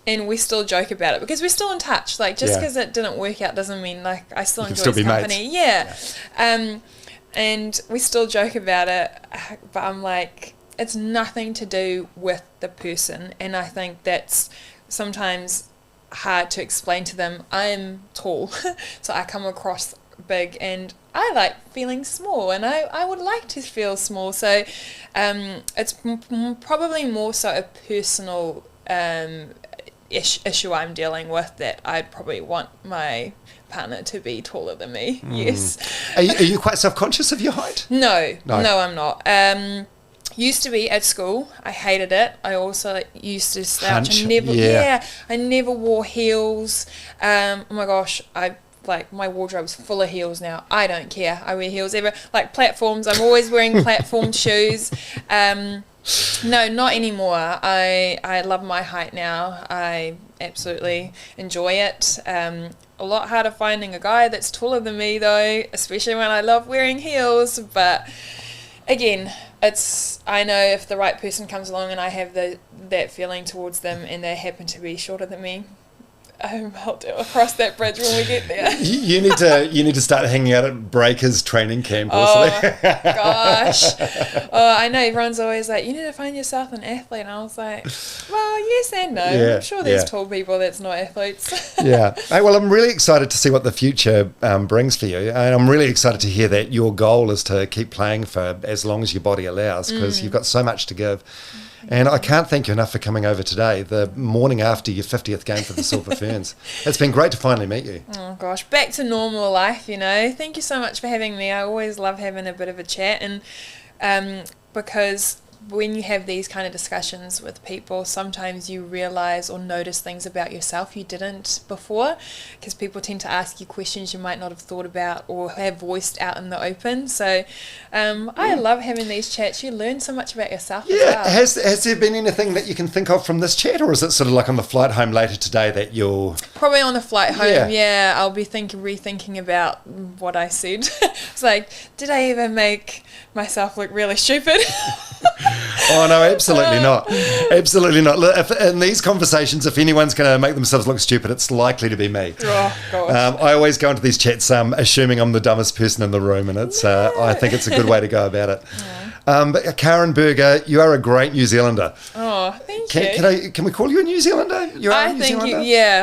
And we still joke about it because we're still in touch. Like, just because it didn't work out doesn't mean, like, I still enjoy his company. Mates. And we still joke about it, but I'm like, it's nothing to do with the person. And I think that's sometimes hard to explain to them. I'm tall, so I come across big, and I like feeling small, and I would like to feel small. So it's probably more so a personal issue I'm dealing with, that I'd probably want my partner to be taller than me. Yes. Are you quite self-conscious of your height? No, I'm not. Used to be at school. I hated it. I also used to slouch. I never wore heels. Oh my gosh, my wardrobe's full of heels now. I don't care. I wear heels ever. Like platforms, I'm always wearing platform shoes. No, not anymore. I love my height now. I absolutely enjoy it. A lot harder finding a guy that's taller than me though, especially when I love wearing heels. But again, I know if the right person comes along and I have that feeling towards them and they happen to be shorter than me, I'll cross that bridge when we get there. You need to start hanging out at Breakers training camp or something. Gosh. I know everyone's always like, you need to find yourself an athlete, and I was like, well, yes and no. Yeah, I'm sure there's tall people that's not athletes. Yeah. Hey, well, I'm really excited to see what the future brings for you, and I'm really excited to hear that your goal is to keep playing for as long as your body allows, because you've got so much to give. And I can't thank you enough for coming over today, the morning after your 50th game for the Silver Ferns. It's been great to finally meet you. Oh, gosh. Back to normal life, you know. Thank you so much for having me. I always love having a bit of a chat. And because when you have these kind of discussions with people, sometimes you realise or notice things about yourself you didn't before, because people tend to ask you questions you might not have thought about or have voiced out in the open. So I love having these chats. You learn so much about yourself as well. Has there been anything that you can think of from this chat, or is it sort of like on the flight home later today that you'll... Probably on the flight home, yeah. I'll be rethinking about what I said. It's like, did I ever make myself look really stupid? Oh no, absolutely not. Absolutely not. Look, in these conversations, if anyone's going to make themselves look stupid, it's likely to be me. Oh gosh. I always go into these chats assuming I'm the dumbest person in the room, and it's I think it's a good way to go about it. Yeah. But Karin Burger, you are a great New Zealander. Oh, thank you. Can we call you a New Zealander? I think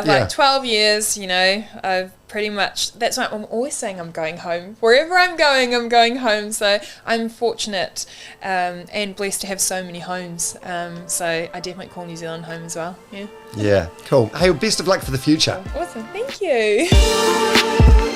like 12 years, you know, I've pretty much, that's why I'm always saying I'm going home. Wherever I'm going home. So I'm fortunate and blessed to have so many homes. So I definitely call New Zealand home as well. Yeah. Yeah, cool. Hey, well, best of luck for the future. Awesome. Thank you.